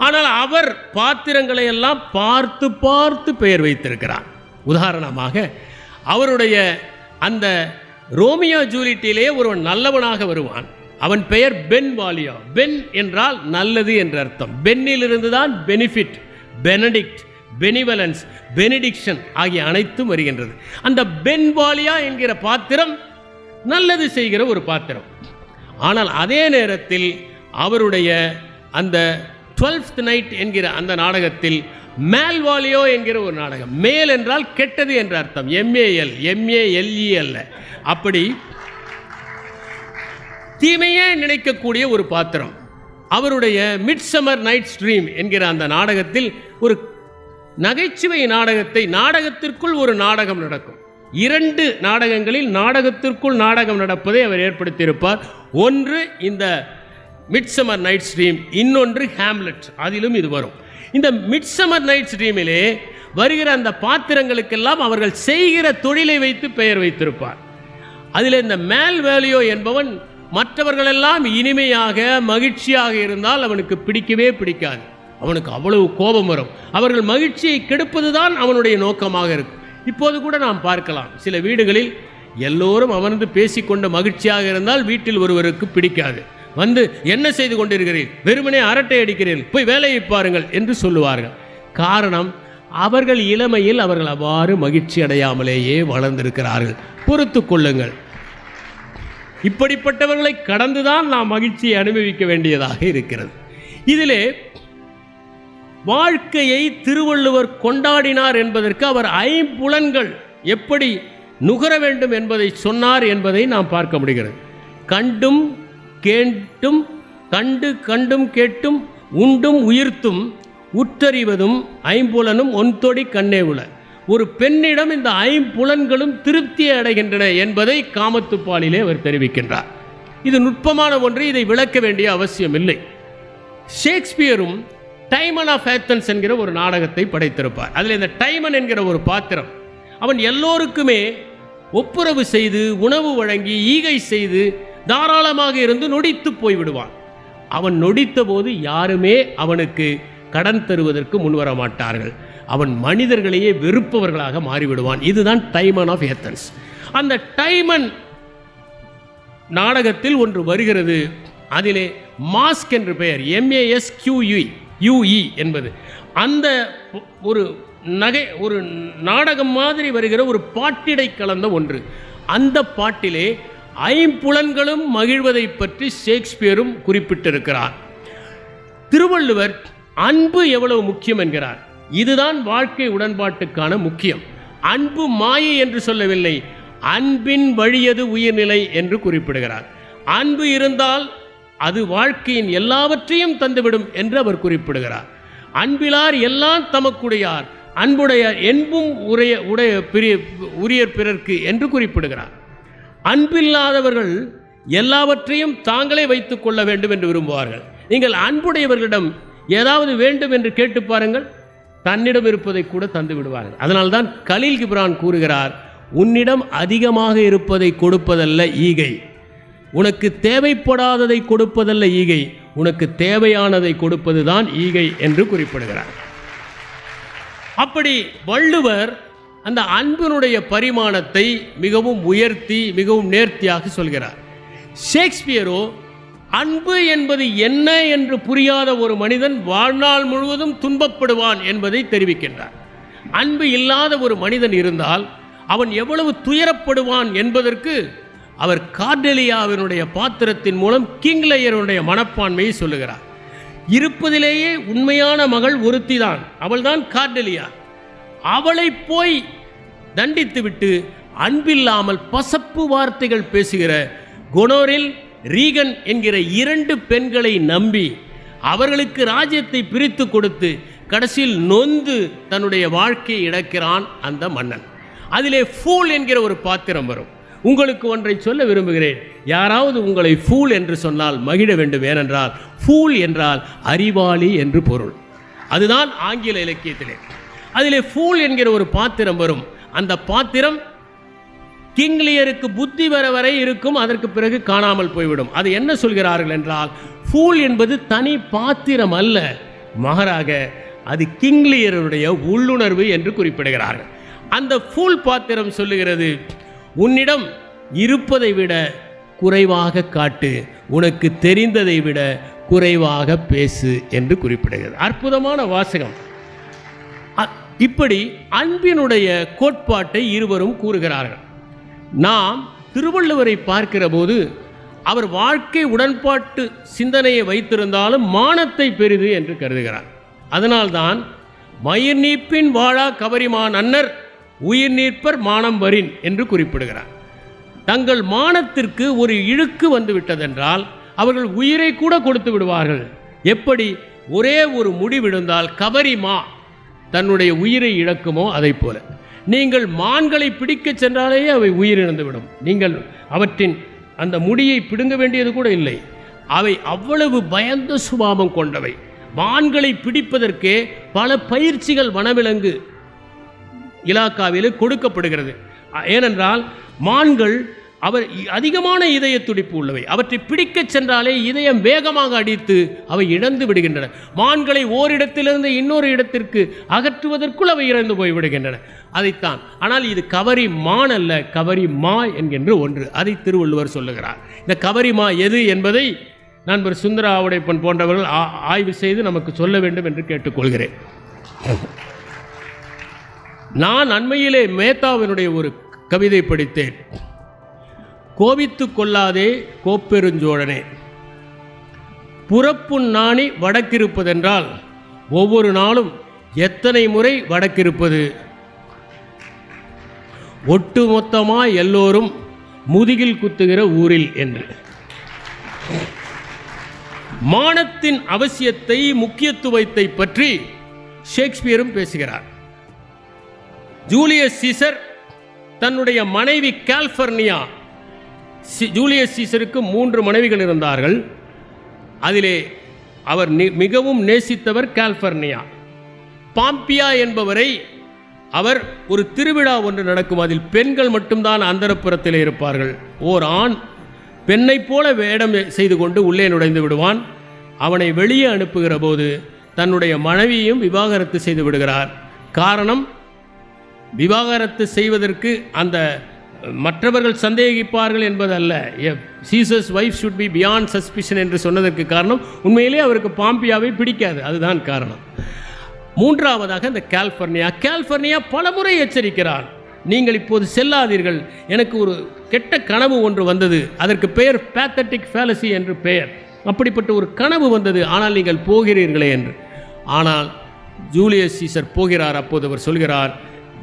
ஆனால் அவர் பாத்திரங்களை எல்லாம் பார்த்து பார்த்து பெயர் வைத்திருக்கிறார். உதாரணமாக அவருடைய அந்த ரோமியோ ஜூலியட்டிலே ஒருவன் நல்லவனாக வருவான். அவன் பெயர் பென்வாலியோ. பென் என்றால் நல்லது என்று அர்த்தம். பென்னிலிருந்து தான் பெனிஃபிட், பெனடிக்ட், பெனிவலன்ஸ், பெனிடிக்ஷன் ஆகிய அனைத்தும் வருகின்றது. அந்த பென்வாலியா என்கிற பாத்திரம் நல்லது செய்கிற ஒரு பாத்திரம். ஆனால் அதே நேரத்தில் அவருடைய அந்த 12th நைட் என்கிற அந்த நாடகத்தில் மேல்வாலியோ என்கிற ஒரு நாடகம். மேல் என்றால் கெட்டது என்ற அர்த்தம். MALE அல்ல. அப்படி தீமையே நினைக்கக்கூடிய ஒரு பாத்திரம். அவருடைய மிட்சமர் நைட்ஸ் ட்ரீம் என்கிற அந்த நாடகத்தில் ஒரு நகைச்சுவை நாடகத்திற்குள் ஒரு நாடகம் நடக்கும். 2 நாடகங்களில் நாடகத்திற்குள் நாடகம் நடப்பதை அவர் ஏற்படுத்தியிருப்பார். ஒன்று இந்த மிட்சமர் நைட்ஸ் ட்ரீம், இன்னொன்று ஹேம்லெட். அதிலும் இது வரும். இந்த மிட்சமர் நைட்ஸ் ட்ரீமிலே வருகிற அந்த பாத்திரங்களுக்கெல்லாம் அவர்கள் செய்கிற தொழிலை வைத்து பெயர் வைத்திருப்பார். அதில் இந்த மேல்வேலியோ என்பவன் மற்றவர்களெல்லாம் இனிமையாக மகிழ்ச்சியாக இருந்தால் அவனுக்கு பிடிக்கவே பிடிக்காது. அவனுக்கு அவ்வளவு கோபம் வரும். அவர்கள் மகிழ்ச்சியை கெடுப்பதுதான் அவனுடைய நோக்கமாக இருக்கும். இப்போது கூட நாம் பார்க்கலாம், சில வீடுகளில் எல்லோரும் அமர்ந்து பேசிக்கொண்டு மகிழ்ச்சியாக இருந்தால் வீட்டில் ஒருவருக்கு பிடிக்காது. வந்து என்ன செய்து கொண்டிருக்கிறீர்கள், வெறுமனே அரட்டை அடிக்கிறீர்கள், போய் வேலையை பாருங்கள் என்று சொல்லுவார்கள். காரணம், அவர்கள் இளமையில் அவர்கள் அவ்வாறு மகிழ்ச்சி அடையாமலேயே வளர்ந்திருக்கிறார்கள். பொறுத்து கொள்ளுங்கள். இப்படிப்பட்டவர்களை கடந்துதான் நாம் மகிழ்ச்சியை அனுபவிக்க வேண்டியதாக இருக்கிறது. இதிலே வாழ்க்கையை திருவள்ளுவர் கொண்டாடினார் என்பதற்கு அவர் 5 புலன்கள் எப்படி நுகர வேண்டும் என்பதை சொன்னார் என்பதை நாம் பார்க்க முடிகிறது. கண்டும் கேட்டும், கண்டும் கேட்டும், உண்டும் உயிர்த்தும், உற்றறிவதும், 5 ஒன்தொடி கண்ணே உள. ஒரு பெண்ணிடம் இந்த 5 புலன்களும் திருப்தியை அடைகின்றன என்பதை காமத்துப்பாலிலே அவர் தெரிவிக்கின்றார். இது நுட்பமான ஒன்று, இதை விளக்க வேண்டிய அவசியம் இல்லை. ஷேக்ஸ்பியரும் டைமன் ஆஃப் ஏத்தன்ஸ் என்கிற ஒரு நாடகத்தை படைத்திருப்பார். அதில் இந்த டைமன் என்கிற ஒரு பாத்திரம், அவன் எல்லோருக்குமே ஒப்புரவு செய்து உணவு வழங்கி ஈகை செய்து தாராளமாக இருந்து நொடித்து போய்விடுவான். அவன் நொடித்த போது யாருமே அவனுக்கு கடன் தருவதற்கு முன்வர மாட்டார்கள். அவன் மனிதர்களையே வெறுப்பவர்களாக மாறிவிடுவான். இதுதான் டைமன் ஆஃப் ஏத்தன்ஸ். அந்த டைமன் நாடகத்தில் ஒன்று வருகிறது. அதிலே மாஸ்க் என்று பெயர், MASQUE என்பது. அந்த ஒரு நாடகம் மாதிரி வருகிற ஒரு பாட்டிடை கலந்த ஒன்று. அந்த பாட்டிலே 5 புலன்களும் மகிழ்வதை பற்றி ஷேக்ஸ்பியரும் குறிப்பிட்டிருக்கிறார். திருவள்ளுவர் அன்பு எவ்வளவு முக்கியம் என்கிறார். இதுதான் வாழ்க்கை உடன்பாட்டுக்கான முக்கியம். அன்பு மாயை என்று சொல்லவில்லை, அன்பின் வழியது உயிர்நிலை என்று குறிப்பிடுகிறார். அன்பு இருந்தால் அது வாழ்க்கையின் எல்லாவற்றையும் தந்துவிடும் என்று அவர் குறிப்பிடுகிறார். அன்பிலார் எல்லாம் தமக்குடையார், அன்புடையார் என்பும் உரியர் பிறர்க்கு என்று குறிப்பிடுகிறார். அன்பில்லாதவர்கள் எல்லாவற்றையும் தாங்களே வைத்துக் கொள்ள வேண்டும் என்று விரும்புவார்கள். நீங்கள் அன்புடையவர்களிடம் ஏதாவது வேண்டும் என்று கேட்டு பாருங்கள், தன்னிடம் இருப்பதை கூட தந்து விடுவார்கள். அதனால்தான் கலீல் கிப்ரான் கூறுகிறார், உன்னிடம் அதிகமாக இருப்பதை கொடுப்பதல்ல ஈகை, உனக்கு தேவைப்படாததை கொடுப்பதல்ல ஈகை, உனக்கு தேவையானதை கொடுப்பதுதான் ஈகை என்று குறிப்பிடுகிறார். அப்படி வள்ளுவர் அந்த அன்பினுடைய பரிமாணத்தை மிகவும் உயர்த்தி மிகவும் நேர்த்தியாக சொல்கிறார். ஷேக்ஸ்பியரோ அன்பு என்பது என்ன என்று புரியாத ஒரு மனிதன் வாழ்நாள் முழுவதும் துன்பப்படுவான் என்பதை தெரிவிக்கின்றார். அன்பு இல்லாத ஒரு மனிதன் இருந்தால் அவன் எவ்வளவு துயரப்படுவான் என்பதற்கு அவர் கார்டெலியாவினுடைய பாத்திரத்தின் மூலம் கிங்லெயருடைய மனப்பான்மையை சொல்லுகிறார். இருப்பதிலேயே உண்மையான மகள் ஒருத்திதான், அவள்தான் கார்டெலியா. அவளை போய் தண்டித்துவிட்டு அன்பில்லாமல் பசப்பு வார்த்தைகள் பேசுகிற கொனோரில் ரீகன் என்கிற 2 பெண்களை நம்பி அவர்களுக்கு ராஜ்யத்தை பிரித்து கொடுத்து கடைசியில் நொந்து தன்னுடைய வாழ்க்கையை இழக்கிறான் அந்த மன்னன். அதிலே ஃபூல் என்கிற ஒரு பாத்திரம் வரும். உங்களுக்கு ஒன்றை சொல்ல விரும்புகிறேன். யாராவது உங்களை ஃபூல் என்று சொன்னால் மகிழ வேண்டும். ஏனென்றால் ஃபூல் என்றால் அறிவாளி என்று பொருள். அதுதான் ஆங்கில இலக்கியத்திலே. அதிலே ஃபூல் என்கிற ஒரு பாத்திரம் வரும். அந்த பாத்திரம் கிங் லியருக்கு புத்தி வர வரை இருக்கும், அதற்கு பிறகு காணாமல் போய்விடும். அது என்ன சொல்கிறார்கள் என்றால், ஃபூல் என்பது தனி பாத்திரம் அல்ல, மாறாக அது கிங் லியருடைய உள்ளுணர்வு என்று குறிப்பிடுகிறார்கள். அந்த ஃபூல் பாத்திரம் சொல்லுகிறது, உன்னிடம் இருப்பதை விட குறைவாக காட்டு, உனக்கு தெரிந்ததை விட குறைவாக பேசு என்று குறிப்பிடுகிறது. அற்புதமான வாசகம். இப்படி அன்பினுடைய கோட்பாட்டை இருவரும் கூறுகிறார்கள். நாம் திருவள்ளுவரை பார்க்கிற போது அவர் வாழ்க்கை உடன்பாட்டு சிந்தனையை வைத்திருந்தாலும் மானத்தை பெரிது என்று கருதுகிறார். அதனால்தான் மயிர் நீப்பின் வாழா கவரிமான் அன்னர் உயிர் நீப்பர் மானம் வரின் என்று குறிப்பிடுகிறார். தங்கள் மானத்திற்கு ஒரு இழுக்கு வந்து விட்டதென்றால் அவர்கள் உயிரை கூட கொடுத்து விடுவார்கள். எப்படி ஒரே ஒரு முடி விழுந்தால் கவரிமா தன்னுடைய உயிரை இழக்குமோ அதை போல நீங்கள் மான்களை பிடிக்க சென்றாலேயே அவை உயிரிழந்துவிடும். நீங்கள் அவற்றின் அந்த முடியை பிடுங்க வேண்டியது கூட இல்லை. அவை அவ்வளவு பயந்த சுபாவம் கொண்டவை. மான்களை பிடிப்பதற்கே பல பயிற்சிகள் வனவிலங்கு இலாக்காவில் கொடுக்கப்படுகிறது. ஏனென்றால் மான்கள் அவர் அதிகமான இதய துடிப்பு உள்ளவை. அவற்றை பிடிக்க சென்றாலே இதயம் வேகமாக அடித்து அவை இழந்து விடுகின்றன. மான்களை ஓரிடத்திலிருந்து இன்னொரு இடத்திற்கு அகற்றுவதற்குள் அவை இறந்து போய்விடுகின்றன. அதைத்தான். ஆனால் இது கவரி மான் அல்ல, கவரி மா என்கின்ற ஒன்று. அதை திருவள்ளுவர் சொல்லுகிறார். இந்த கவரி மா எது என்பதை நண்பர் சுந்தர ஆவுடைப்பன் போன்றவர்கள் ஆய்வு செய்து நமக்கு சொல்ல வேண்டும் என்று கேட்டுக்கொள்கிறேன். நான் அண்மையிலே மேத்தாவினுடைய ஒரு கவிதை படித்தேன். கோபித்து கொள்ளாதே கோப்பெருஞ்சோழனே, புறப்புண் நாணி வடக்கிருப்பதென்றால் ஒவ்வொரு நாளும் எத்தனை முறை வடக்கிருப்பது, ஒட்டுமொத்தமாய் எல்லோரும் முதுகில் குத்துகிற ஊரில் என்று. மானத்தின் அவசியத்தை முக்கியத்துவத்தை பற்றி ஷேக்ஸ்பியரும் பேசுகிறார். ஜூலியஸ் சீசர் தன்னுடைய மனைவி காலிஃபர்னியா, ஜூலியஸ் சீசருக்கு 3 மனைவிகள் இருந்தார்கள். அதிலே அவர் மிகவும் நேசித்தவர் காலிஃபர்னியா. பாம்பியா என்பவரை அவர் ஒரு திருவிழா ஒன்று நடக்கும், அதில் பெண்கள் மட்டும்தான் அந்தரப்புறத்தில் இருப்பார்கள். ஓர் ஆண் பெண்ணை போல வேடம் செய்து கொண்டு உள்ளே நுழைந்து விடுவான். அவனை வெளியே அனுப்புகிற போது தன்னுடைய மனைவியையும் விவாகரத்து செய்து விடுகிறார். காரணம், விவாகரத்து செய்வதற்கு அந்த மற்றவர்கள் சந்தேகிப்பார்கள் என்பதல்ல. Scissors wife should be beyond suspicion என்று சொன்னதற்கு காரணம் உண்மையிலே அவருக்கு பாம்பியாவை பிடிக்காது, அதுதான் காரணம். 3ஆவதாக இந்த காலிஃபர்னியா பலமுறை எச்சரிக்கிறார், நீங்கள் இப்போது செல்லாதீர்கள், எனக்கு ஒரு கெட்ட கனவு ஒன்று வந்தது, அதற்கு பெயர் பேத்தட்டிக் ஃபேலசி என்று பெயர். அப்படிப்பட்ட ஒரு கனவு வந்தது, ஆனால் நீங்கள் போகிறீர்களே என்று. ஆனால் ஜூலியஸ் சீசர் போகிறார். அப்போது அவர் சொல்கிறார்,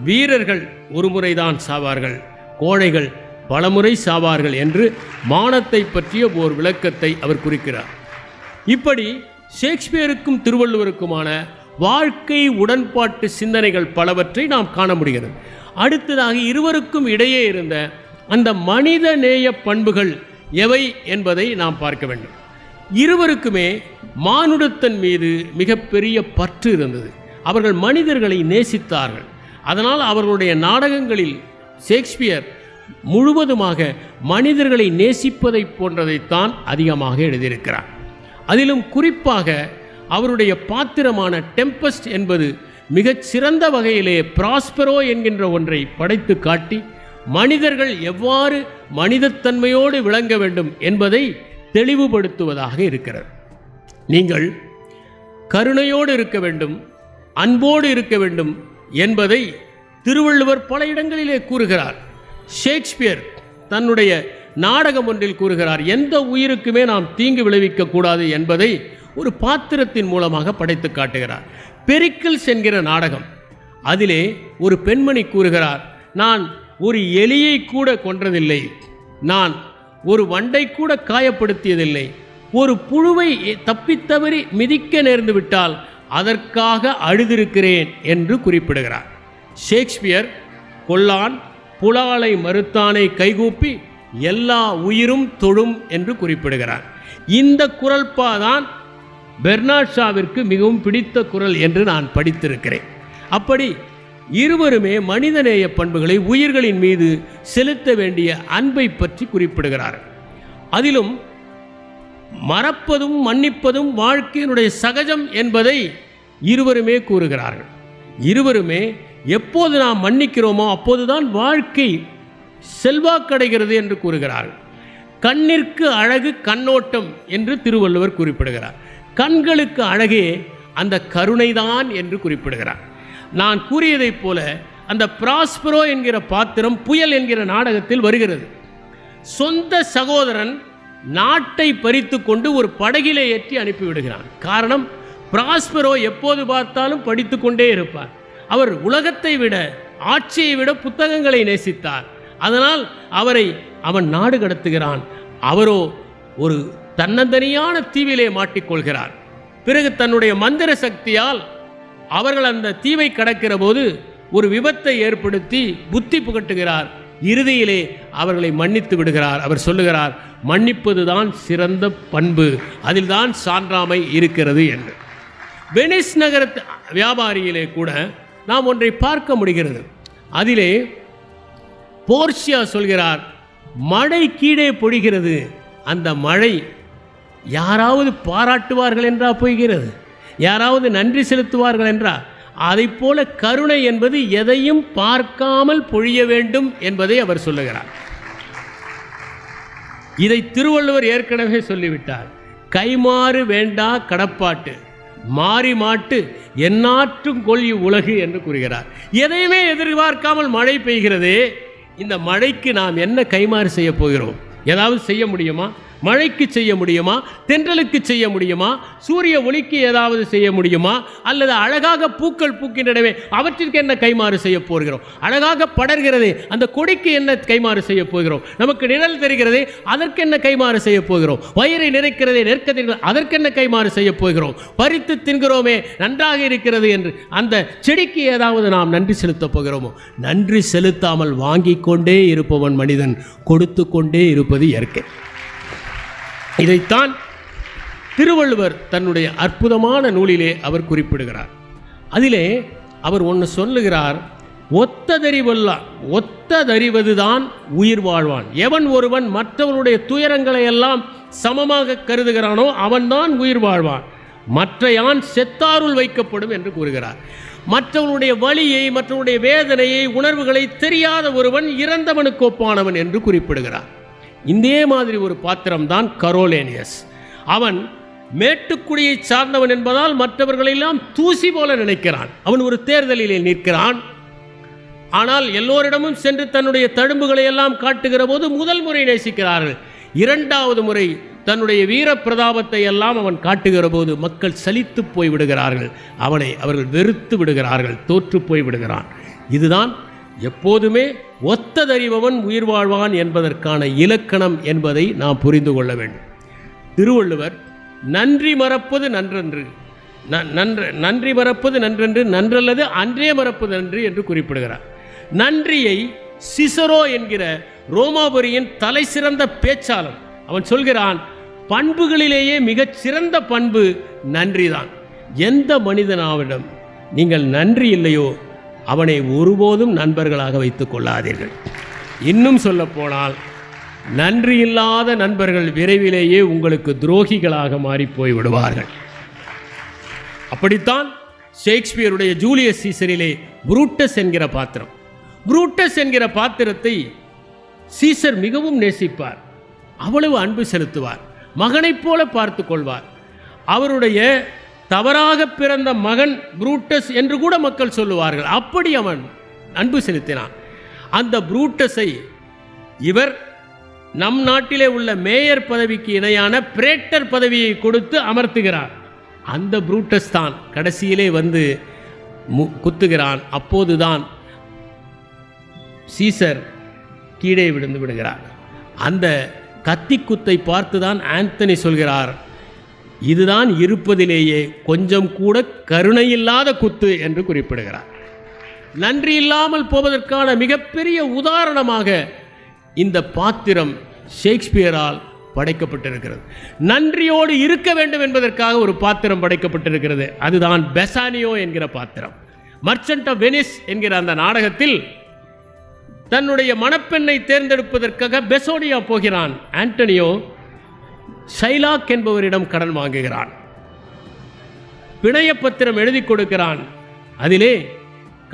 வீரர்கள் ஒரு முறைதான் சாவார்கள், கோழைகள் பலமுறை சாவார்கள் என்று மானத்தை பற்றிய ஓர் விளக்கத்தை அவர் குறிக்கிறார். இப்படி ஷேக்ஸ்பியருக்கும் திருவள்ளுவருக்குமான வாழ்க்கை உடன்பாட்டு சிந்தனைகள் பலவற்றை நாம் காண முடிகிறது. அடுத்ததாக இருவருக்கும் இடையே இருந்த அந்த மனித நேய பண்புகள் எவை என்பதை நாம் பார்க்க வேண்டும். இருவருக்குமே மானுடத்தின் மீது மிகப்பெரிய பற்று இருந்தது. அவர்கள் மனிதர்களை நேசித்தார்கள். அதனால் அவர்களுடைய நாடகங்களில் ஷேக்ஸ்பியர் முழுவதுமாக மனிதர்களை நேசிப்பதை போன்றதைத்தான் அதிகமாக எழுதியிருக்கிறார். அதிலும் குறிப்பாக அவருடைய பாத்திரமான டெம்பஸ்ட் என்பது மிகச் சிறந்த வகையிலே பிராஸ்பெரோ என்கின்ற ஒன்றை படைத்து காட்டி மனிதர்கள் எவ்வாறு மனிதத்தன்மையோடு விளங்க வேண்டும் என்பதை தெளிவுபடுத்துவதாக இருக்கிறது. நீங்கள் கருணையோடு இருக்க வேண்டும், அன்போடு இருக்க வேண்டும் என்பதை திருவள்ளுவர் பல இடங்களிலே கூறுகிறார். ஷேக்ஸ்பியர் தன்னுடைய நாடகம் ஒன்றில் கூறுகிறார், எந்த உயிருக்குமே நாம் தீங்கு விளைவிக்க கூடாது என்பதை ஒரு பாத்திரத்தின் மூலமாக படைத்து காட்டுகிறார். பெரிக்கிள்ஸ் என்கிற நாடகம், அதிலே ஒரு பெண்மணி கூறுகிறார், நான் ஒரு எலியை கூட கொன்றதில்லை, நான் ஒரு வண்டை கூட காயப்படுத்தியதில்லை. ஒரு புழுவை தப்பித்தவறி மிதிக்க நேர்ந்து விட்டால் அதற்காக அழுதிருக்கிறேன் என்று குறிப்பிடுகிறார். ஷேக்ஸ்பியர் கொல்லான் புலாலை மறுத்தானை கைகூப்பி எல்லா உயிரும் தொழும் என்று குறிப்பிடுகிறார். இந்த குரல்பாதான் பெர்னார்ட் ஷாவிற்கு மிகவும் பிடித்த குரல் என்று நான் படித்திருக்கிறேன். அப்படி இருவருமே மனிதநேய பண்புகளை, உயிர்களின் மீது செலுத்த வேண்டிய அன்பை பற்றி குறிப்பிடுகிறார்கள். அதிலும் மறப்பதும் மன்னிப்பதும் வாழ்க்கையினுடைய சகஜம் என்பதை இருவருமே கூறுகிறார்கள். இருவருமே எப்போது நாம் மன்னிக்கிறோமோ அப்போதுதான் வாழ்க்கை செல்வாக்கடைகிறது என்று கூறுகிறார்கள். கண்ணிற்கு அழகு கண்ணோட்டம் என்று திருவள்ளுவர் குறிப்பிடுகிறார். கண்களுக்கு அழகே அந்த கருணைதான் என்று குறிப்பிடுகிறார். நான் கூறியதைப் போல அந்த பிராஸ்பரோ என்கிற பாத்திரம் புயல் என்கிற நாடகத்தில் வருகிறது. சொந்த சகோதரன் நாட்டை பறித்து கொண்டு ஒரு படகிலே ஏற்றி அனுப்பிவிடுகிறான். காரணம், பிராஸ்பரோ எப்போது பார்த்தாலும் படித்து கொண்டே இருப்பார். அவர் உலகத்தை விட, ஆட்சியை விட புத்தகங்களை நேசித்தார். அதனால் அவரை அவன் நாடு கடத்துகிறான். அவரோ ஒரு தன்னந்தனியான தீவிலே மாட்டிக்கொள்கிறார். பிறகு தன்னுடைய மந்திர சக்தியால் அவர்கள் அந்த தீவை கடக்கிற போது ஒரு விபத்தை ஏற்படுத்தி புத்தி புகட்டுகிறார். இறுதியிலே அவர்களை மன்னித்து விடுகிறார். அவர் சொல்லுகிறார், மன்னிப்பதுதான் சிறந்த பண்பு, அதில்தான் சான்றாமை இருக்கிறது என்று. வெனிஸ் நகர வியாபாரியிலே கூட நாம் ஒன்றை பார்க்க முடிகிறது. அதிலே போர்ஷியா சொல்கிறார், மழை கீழே பொழிகிறது, அந்த மழை யாராவது பாராட்டுவார்கள் என்றா பொய்கிறது, யாராவது நன்றி செலுத்துவார்கள் என்றா? அதை போல கருணை என்பது எதையும் பார்க்காமல் பொழிய வேண்டும் என்பதை அவர் சொல்லுகிறார். இதை திருவள்ளுவர் ஏற்கனவே சொல்லிவிட்டார். கைமாறு வேண்டா கடப்பாட்டு, மாறி மாட்டு எந்நாற்றும் கொள் உலகு என்று கூறுகிறார். எதையுமே எதிர்பார்க்காமல் மழை பெய்கிறது. இந்த மழைக்கு நாம் என்ன கைமாறு செய்ய போகிறோம்? ஏதாவது செய்ய முடியுமா? மழைக்கு செய்ய முடியுமா? தென்றலுக்கு செய்ய முடியுமா? சூரிய ஒளிக்கு ஏதாவது செய்ய முடியுமா? அல்லது அழகாக பூக்கள் பூக்கின்றனவே அவற்றிற்கு என்ன கைமாறு செய்ய போகிறோம்? அழகாக படர்கிறதே அந்த கொடிக்கு என்ன கைமாறு செய்ய போகிறோம்? நமக்கு நிழல் தெரிகிறதே அதற்கு என்ன கைமாறு செய்ய போகிறோம்? வயிறை நிறைக்கிறதே நெருக்கத்தில் அதற்கென்ன கைமாறு செய்ய போகிறோம்? பறித்து தின்கிறோமே நன்றாக இருக்கிறது என்று அந்த செடிக்கு ஏதாவது நாம் நன்றி செலுத்தப் போகிறோமோ? நன்றி செலுத்தாமல் வாங்கி கொண்டே இருப்பவன் மனிதன், கொடுத்து கொண்டே இருப்பது இயற்கை. இதைத்தான் திருவள்ளுவர் தன்னுடைய அற்புதமான நூலிலே அவர் குறிப்பிடுகிறார். அதிலே அவர் ஒன்று சொல்லுகிறார், ஒத்ததறிவதுதான் உயிர் வாழ்வான். எவன் ஒருவன் மற்றவனுடைய துயரங்களை எல்லாம் சமமாக கருதுகிறானோ அவன்தான் உயிர் வாழ்வான். மற்றையான் செத்தாருள் வைக்கப்படும் என்று கூறுகிறார். மற்றவனுடைய வலியை, மற்றவனுடைய வேதனையை, உணர்வுகளை தெரியாத ஒருவன் இறந்தவனுக்கு ஒப்பானவன் என்று குறிப்பிடுகிறார். இதே மாதிரி ஒரு பாத்திரம்தான் கரோலேனியஸ். அவன் மேட்டுக்குடியை சார்ந்தவன் என்பதால் மற்றவர்களெல்லாம் தூசி போல நினைக்கிறான். அவன் ஒரு தேர்தலிலே நிற்கிறான். ஆனால் எல்லோரிடமும் சென்று தன்னுடைய தழும்புகளை எல்லாம் காட்டுகிற போது முதல் முறை நேசிக்கிறார்கள். இரண்டாவது முறை தன்னுடைய வீர பிரதாபத்தை எல்லாம் அவன் காட்டுகிற போது மக்கள் சலித்து போய் விடுகிறார்கள். அவர்கள் வெறுத்து விடுகிறார்கள், தோற்று போய் விடுகிறான். இதுதான் எப்போதுமே ஒத்ததறிபவன் உயிர் வாழ்வான் என்பதற்கான இலக்கணம் என்பதை நாம் புரிந்து கொள்ள வேண்டும். திருவள்ளுவர் நன்றி மறப்பது நன்றன்று, நன்றி மறப்பது நன்றன்று, நன்றல்லது அன்றே மறப்பது நன்று என்று குறிப்பிடுகிறார். நன்றியை சிசரோ என்கிற ரோமாபுரியின் தலை சிறந்த பேச்சாளர் அவன் சொல்கிறான், பண்புகளிலேயே மிகச் சிறந்த பண்பு நன்றிதான். எந்த மனிதனாவிடம் நீங்கள் நன்றி இல்லையோ அவனை ஒருபோதும் நண்பர்களாக வைத்துக் கொள்ளாதீர்கள். இன்னும் சொல்ல போனால் நன்றி இல்லாத நண்பர்கள் விரைவிலேயே உங்களுக்கு துரோகிகளாக மாறி போய் விடுவார்கள். அப்படித்தான் ஷேக்ஸ்பியருடைய ஜூலியஸ் சீசரிலே புரூட்டஸ் என்கிற பாத்திரம், புரூட்டஸ் என்கிற பாத்திரத்தை சீசர் மிகவும் நேசிப்பார். அவ்வளவு அன்பு செலுத்துவார். மகனைப் போல பார்த்து கொள்வார். அவருடைய தவறாக பிறந்த மகன் புரூட்டஸ் என்று கூட மக்கள் சொல்லுவார்கள். அப்படி அவன் அன்பு செலுத்தினான். அந்த புரூட்டஸை இவர் நம் நாட்டிலே உள்ள மேயர் பதவிக்கு இணையான பிரேட்டர் பதவியை கொடுத்து அமர்த்துகிறார். அந்த புரூட்டஸ் தான் கடைசியிலே வந்து குத்துகிறான். அப்போதுதான் சீசர் கீழே விழுந்து விடுகிறார். அந்த கத்திக்குத்தை பார்த்துதான் ஆந்தனி சொல்கிறார், இதுதான் இருப்பதிலேயே கொஞ்சம் கூட கருணையில்லாத குத்து என்று குறிப்பிடுகிறார். நன்றி இல்லாமல் போவதற்கான மிகப்பெரிய உதாரணமாக இந்த பாத்திரம் ஷேக்ஸ்பியரால் படைக்கப்பட்டிருக்கிறது. நன்றியோடு இருக்க வேண்டும் என்பதற்காக ஒரு பாத்திரம் படைக்கப்பட்டிருக்கிறது. அதுதான் பெசானியோ என்கிற பாத்திரம். மர்ச்சன்ட் ஆஃப் வெனிஸ் என்கிற அந்த நாடகத்தில் தன்னுடைய மணப்பெண்ணை தேர்ந்தெடுப்பதற்காக பெசோனியா போகிறான். ஆண்டனியோ ஷைலாக் என்பவரிடம் கடன் வாங்குகிறான். பிணைய பத்திரம் எழுதி கொடுக்கிறான். அதிலே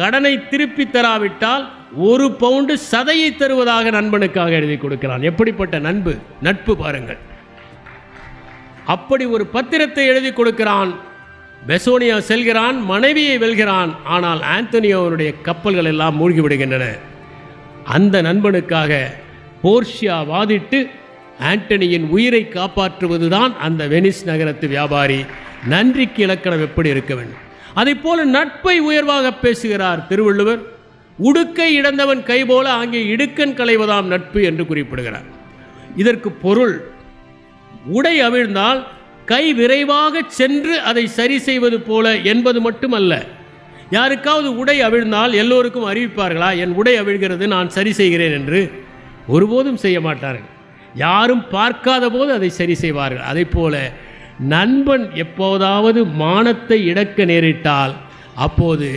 கடனை திருப்பி தராவிட்டால் 1 பவுண்டு சதையை தருவதாக நண்பனுக்காக எழுதி கொடுக்கிறான். எப்படிப்பட்ட நட்பு பாருங்கள். அப்படி ஒரு பத்திரத்தை எழுதி கொடுக்கிறான். பெசோனியா செல்கிறான், மனைவியை வெல்கிறான். ஆனால் ஆந்தனியோனுடைய கப்பல்கள் எல்லாம் மூழ்கி விடுகின்றன. அந்த நண்பனுக்காக போர்ஷியா வாதிட்டு ஆண்டனியின் உயிரை காப்பாற்றுவதுதான் அந்த வெனிஸ் நகரத்து வியாபாரி. நன்றிக்கு இலக்கணம் எப்படி இருக்க வேண்டும்? அதைப்போல நட்பை உயர்வாக பேசுகிறார் திருவள்ளுவர். உடுக்கை இழந்தவன் கைபோல அங்கே இடுக்கன் களைவதாம் நட்பு என்று குறிப்பிடுகிறார். இதற்கு பொருள், உடை அவிழ்ந்தால் கை விரைவாக சென்று அதை சரி செய்வது போல என்பது மட்டுமல்ல. யாருக்காவது உடை அவிழ்ந்தால் எல்லோருக்கும் அறிவிப்பார்களா, என் உடை அவிழ்கிறது, நான் சரி செய்கிறேன் என்று? ஒருபோதும் செய்ய மாட்டார்கள். யாரும் பார்க்காத போது அதை சரி செய்வார்கள். அதை போல நண்பன் எப்போதாவது மானத்தை இழக்க நேரிட்டால் அப்போது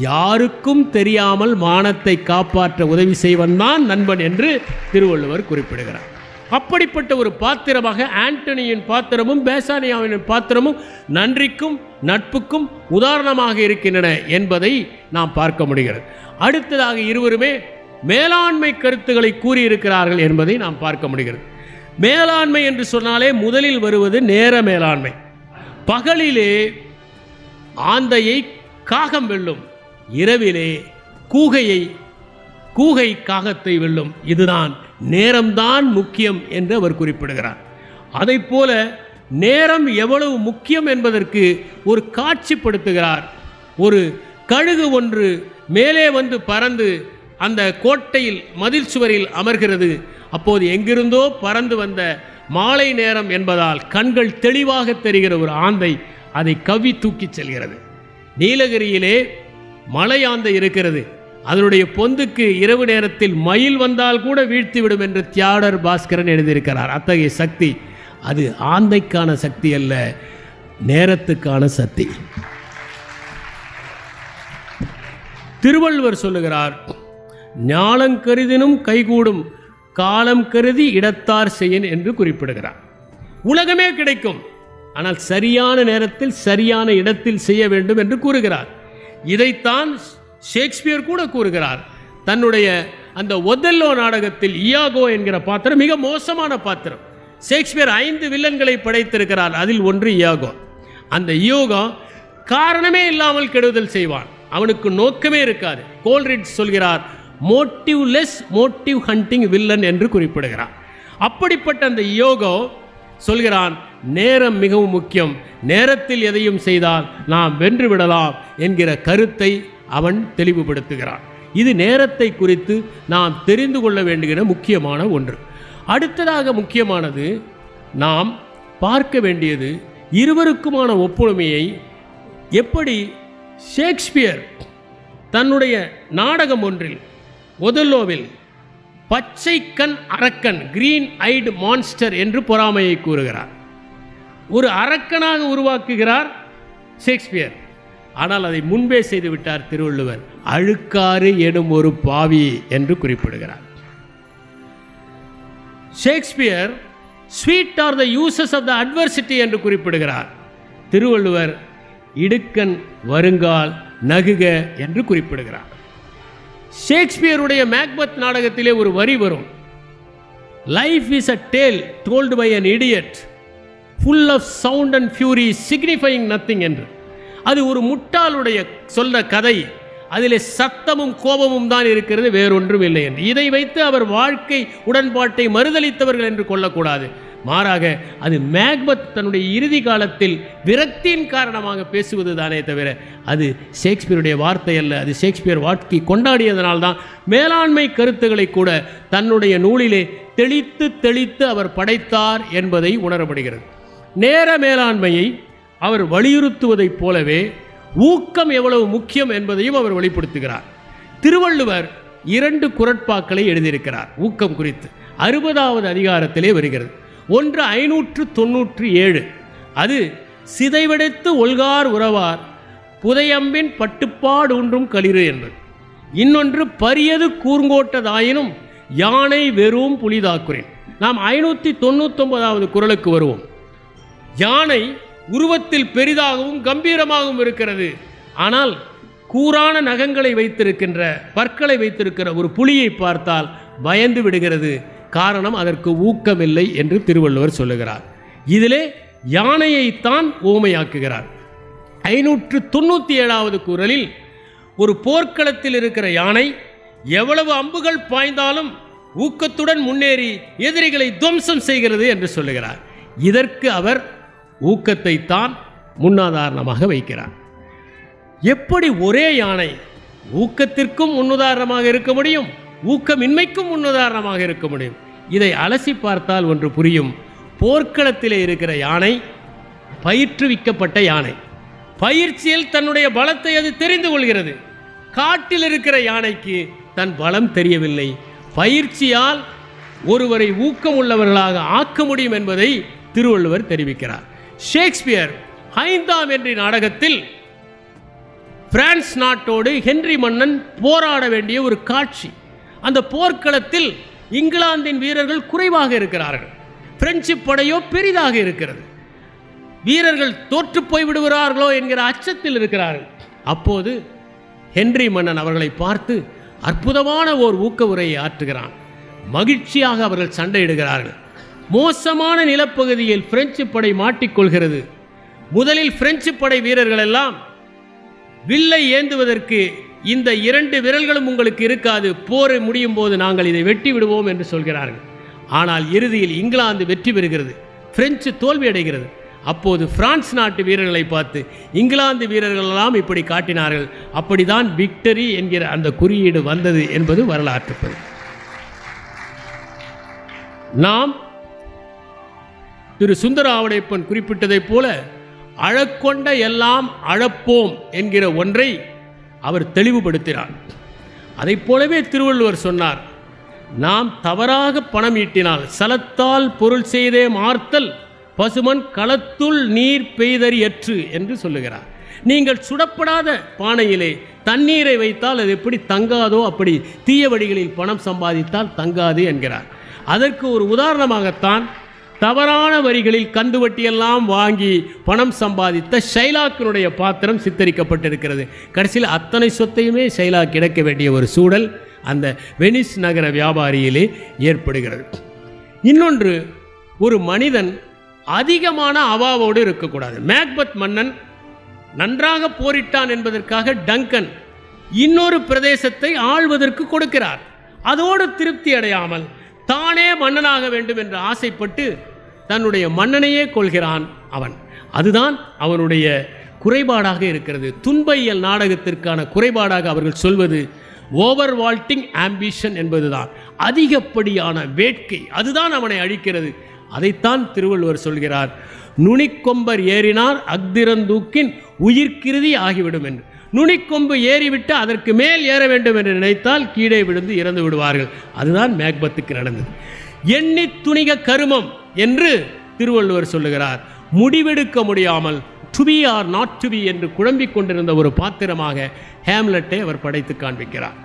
யாருக்கும் தெரியாமல் மானத்தை காப்பாற்ற உதவி செய்வன் தான் நண்பன் என்று திருவள்ளுவர் குறிப்பிடுகிறார். அப்படிப்பட்ட ஒரு பாத்திரமாக ஆண்டனியின் பாத்திரமும் பேசானியாவின் பாத்திரமும் நன்றிக்கும் நட்புக்கும் உதாரணமாக இருக்கின்றன என்பதை நாம் பார்க்க முடிகிறது. அடுத்ததாக இருவருமே மேலாண்மை கருத்துக்களை கூறியிருக்கிறார்கள் என்பதை நாம் பார்க்க முடிகிறது. மேலாண்மை என்று சொன்னாலே முதலில் வருவது நேர மேலாண்மை. பகலிலே ஆந்தையை காகம் வெல்லும், இரவிலே கூகை காகத்தை வெல்லும். இதுதான் நேரம்தான் முக்கியம் என்று அவர் குறிப்பிடுகிறார். அதைப்போல நேரம் எவ்வளவு முக்கியம் என்பதற்கு ஒரு காட்சிப்படுத்துகிறார். ஒரு கழுகு ஒன்று மேலே வந்து பறந்து அந்த கோட்டையில் மதில் சுவரில் அமர்கிறது. அப்போது எங்கிருந்தோ பறந்து வந்த மாலை நேரம் என்பதால் கண்கள் தெளிவாக தெரிகிற ஒரு ஆந்தை அதை கவ்வி தூக்கி செல்கிறது. நீலகிரியிலே மலை ஆந்தை இருக்கிறது. அதனுடைய பொந்துக்கு இரவு நேரத்தில் மயில் வந்தால் கூட வீழ்த்திவிடும் என்று தியாடர் பாஸ்கரன் எழுதியிருக்கிறார். அத்தகைய சக்தி அது ஆந்தைக்கான சக்தி அல்ல, நேரத்துக்கான சக்தி. திருவள்ளுவர் சொல்லுகிறார், ஞாலங்கருதினும் கைகூடும் காலம் கருதி இடத்தார் செய்யன் என்று குறிப்பிடுகிறார். உலகமே கிடைக்கும், ஆனால் சரியான நேரத்தில் சரியான இடத்தில் செய்ய வேண்டும் என்று கூறுகிறார். இதைத்தான் ஷேக்ஸ்பியர் கூட கூறுகிறார். தன்னுடைய அந்த ஒதெல்லோ நாடகத்தில் இயாகோ என்கிற பாத்திரம் மிக மோசமான பாத்திரம். ஷேக்ஸ்பியர் 5 வில்லன்களை படைத்திருக்கிறார், அதில் ஒன்று இயாகோ. அந்த இயாகோ காரணமே இல்லாமல் கெடுதல் செய்வான், அவனுக்கு நோக்கமே இருக்காது. கோல்ரிட்ஜ் சொல்கிறார், மோட்டிவ்லெஸ் மோட்டிவ் ஹண்டிங் வில்லன் என்று குறிப்பிடுகிறார். அப்படிப்பட்ட அந்த இயாகோ சொல்கிறான், நேரம் மிகவும் முக்கியம், நேரத்தில் எதையும் செய்தால் நாம் வென்று விடலாம் என்கிற கருத்தை அவன் தெளிவுபடுத்துகிறான். இது நேரத்தை குறித்து நாம் தெரிந்து கொள்ள வேண்டிய முக்கியமான ஒன்று. அடுத்ததாக முக்கியமானது நாம் பார்க்க வேண்டியது இருவருக்குமான ஒப்புமையை. எப்படி ஷேக்ஸ்பியர் தன்னுடைய நாடகம் ஒன்றில் ஒதெல்லோவில் பச்சை கண் அரக்கன், கிரீன் ஐடு மான்ஸ்டர் என்று பொறாமையை கூறுகிறார். ஒரு அரக்கனாக உருவாக்குகிறார் ஷேக்ஸ்பியர். ஆனால் அதை முன்பே செய்து விட்டார் திருவள்ளுவர். அழுக்காறு எனும் ஒரு பாவி என்று குறிப்பிடுகிறார். Shakespeare sweet are the uses of the adversity என்று குறிப்பிடுகிறார். திருவள்ளுவர் இடுக்கண் வருங்கால் நகுக என்று குறிப்பிடுகிறார். ஷேக்ஸ்பியருடைய மேக்பத் நாடகத்திலே ஒரு வரி வரும், life is a tale told by an idiot full of sound and fury signifying nothing என்று. அது ஒரு முட்டாளுடைய சொல்ல கதை, அதிலே சத்தமும் கோபமும் தான் இருக்கிறது, வேறொன்றும் இல்லை என்று. இதை வைத்து அவர் வாழ்க்கை உடன்பாட்டை மறுதளித்தவர்கள் என்று கொள்ளக்கூடாது. மாறாக அது மேக்பத் தன்னுடைய இறுதி காலத்தில் விரக்தியின் காரணமாக பேசுவது தானே தவிர அது ஷேக்ஸ்பியருடைய வார்த்தை அல்ல. அது ஷேக்ஸ்பியர் வாழ்க்கை கொண்டாடியதனால்தான் மேலாண்மை கருத்துக்களை கூட தன்னுடைய நூலிலே தெளித்து தெளித்து அவர் படைத்தார் என்பதை உணரப்படுகிறது. நேர மேலாண்மையை அவர் வலியுறுத்துவதைப் போலவே ஊக்கம் எவ்வளவு முக்கியம் என்பதையும் அவர் வெளிப்படுத்துகிறார். திருவள்ளுவர் 2 குறட்பாக்களை எழுதியிருக்கிறார் ஊக்கம் குறித்து. 60வது அதிகாரத்திலே வருகிறது. ஒன்று 597. அது சிதைவெடுத்து ஒல்கார் உறவார் புதையம்பின் பட்டுப்பாடு ஒன்றும் களிறு என்பது. இன்னொன்று பரியது கூர்ங்கோட்டதாயினும் யானை வெறும் புலிதாக்குறேன். நாம் 599வது குறளுக்கு வருவோம். யானை உருவத்தில் பெரிதாகவும் கம்பீரமாகவும் இருக்கிறது. ஆனால் கூரான நகங்களை வைத்திருக்கின்ற பற்களை வைத்திருக்கிற ஒரு புலியை பார்த்தால் பயந்து விடுகிறது. காரணம் அதற்கு ஊக்கமில்லை என்று திருவள்ளுவர் சொல்லுகிறார். இதிலே யானையைத்தான் ஓமையாக்குகிறார். 597வது குறளில் ஒரு போர்க்களத்தில் இருக்கிற யானை எவ்வளவு அம்புகள் பாய்ந்தாலும் ஊக்கத்துடன் முன்னேறி எதிரிகளை துவம்சம் செய்கிறது என்று சொல்லுகிறார். இதற்கு அவர் ஊக்கத்தை தான் முன்னுதாரணமாக வைக்கிறார். எப்படி ஒரே யானை ஊக்கத்திற்கும் முன்னுதாரணமாக இருக்க முடியும், ஊக்கமின்மைக்கும் முன்னுதாரணமாக இருக்க முடியும்? இதை அலசி பார்த்தால் ஒன்று புரியும். போர்க்களத்திலே இருக்கிற யானை பயிற்றுவிக்கப்பட்ட யானை. பயிற்சியில் தன்னுடைய பலத்தை அது தெரிந்து கொள்கிறது. காட்டில் இருக்கிற யானைக்கு தன் பலம் தெரியவில்லை. பயிற்சியால் ஒருவரை ஊக்கம் உள்ளவர்களாக ஆக்க முடியும் என்பதை திருவள்ளுவர் தெரிவிக்கிறார். ஷேக்ஸ்பியர் 5ஆம் ஹென்றி நாடகத்தில் பிரான்ஸ் நாட்டோடு ஹென்றி மன்னன் போராட வேண்டிய ஒரு காட்சி. அந்த போர்க்களத்தில் இங்கிலாந்தின் வீரர்கள் குறைவாக இருக்கிறார்கள், பிரெஞ்சு படையோ பெரிதாக இருக்கிறது. வீரர்கள் தோற்று போய்விடுகிறார்களோ என்கிற அச்சத்தில் இருக்கிறார்கள். அப்போது ஹென்றி மன்னன் அவர்களை பார்த்து அற்புதமான ஓர் ஊக்க உரையை ஆற்றுகிறான். மகிழ்ச்சியாக அவர்கள் சண்டையிடுகிறார்கள். மோசமான நிலப்பகுதியில் பிரெஞ்சு படை மாட்டிக்கொள்கிறது. முதலில் பிரெஞ்சு படை வீரர்கள் எல்லாம் வில்லை ஏந்துவதற்கு இந்த 2 விரல்களும் உங்களுக்கு இருக்காது, போர் முடியும் போது நாங்கள் இதை வெட்டி விடுவோம் என்று சொல்கிறார்கள். ஆனால் இறுதியில் இங்கிலாந்து வெற்றி பெறுகிறது, பிரெஞ்சு தோல்வி அடைகிறது. அப்போது பிரான்ஸ் நாட்டு வீரர்களை பார்த்து இங்கிலாந்து வீரர்கள் எல்லாம் இப்படி காட்டினார்கள். அப்படிதான் விக்டரி என்கிற அந்த குறியீடு வந்தது என்பது வரலாற்று பதிவு. நாம் திரு சுந்தர ஆவடையப்பன் குறிப்பிட்டதைப் போல அழக்கொண்ட எல்லாம் அழப்போம் என்கிற ஒன்றை அவர் தெளிவுபடுத்தினார். அதை போலவே திருவள்ளுவர் சொன்னார், நாம் தவறாக பணம் ஈட்டினால் சலத்தால் பொருள் செய்தே மார்த்தல் பசுமன் களத்துள் நீர் பெய்தறியற்று என்று சொல்லுகிறார். நீங்கள் சுடப்படாத பானையிலே தண்ணீரை வைத்தால் அது எப்படி தங்காதோ அப்படி தீய வழிகளில் பணம் சம்பாதித்தால் தங்காது என்கிறார். அதற்கு ஒரு உதாரணமாகத்தான் தவறான வரிகளில் கந்துவட்டியெல்லாம் வாங்கி பணம் சம்பாதித்த ஷைலாக்கினுடைய பாத்திரம் சித்தரிக்கப்பட்டிருக்கிறது. கடைசியில் அத்தனை சொத்தையுமே ஷைலாக் கிடைக்க வேண்டிய ஒரு சூழல் அந்த வெனிஸ் நகர வியாபாரியிலே ஏற்படுகிறது. இன்னொன்று, ஒரு மனிதன் அதிகமான அவாவோடு இருக்கக்கூடாது. மேக்பத் மன்னன் நன்றாக போரிட்டான் என்பதற்காக டங்கன் இன்னொரு பிரதேசத்தை ஆள்வதற்கு கொடுக்கிறார். அதோடு திருப்தி அடையாமல் தானே மன்னனாக வேண்டும் என்று ஆசைப்பட்டு தன்னுடைய மன்னனையே கொள்கிறான் அவன். அதுதான் அவனுடைய குறைபாடாக இருக்கிறது. துன்பையல் நாடகத்திற்கான குறைபாடாக அவர்கள் சொல்வது ஓவர் வால்ட்டிங் ஆம்பிஷன் என்பதுதான். அதிகப்படியான வேட்கை, அதுதான் அவனை அழிக்கிறது. அதைத்தான் திருவள்ளுவர் சொல்கிறார், நுனிக்கொம்பர் ஏறினார் அக்திரந்தூக்கின் உயிர்க்கிருதி ஆகிவிடும் என்று. நுனிக்கொம்பு ஏறிவிட்டு அதற்கு மேல் ஏற வேண்டும் என்று நினைத்தால் கீழே விழுந்து இறந்து விடுவார்கள். அதுதான் மேக்பத்துக்கு நடந்தது. எண்ணி துணிக கருமம் என்று திருவள்ளுவர் சொல்லுகிறார். முடிவெடுக்க முடியாமல் to be or not to be என்று குழம்பிக் கொண்டிருந்த ஒரு பாத்திரமாக ஹேம்லெட்டை அவர் படைத்து காண்பிக்கிறார்.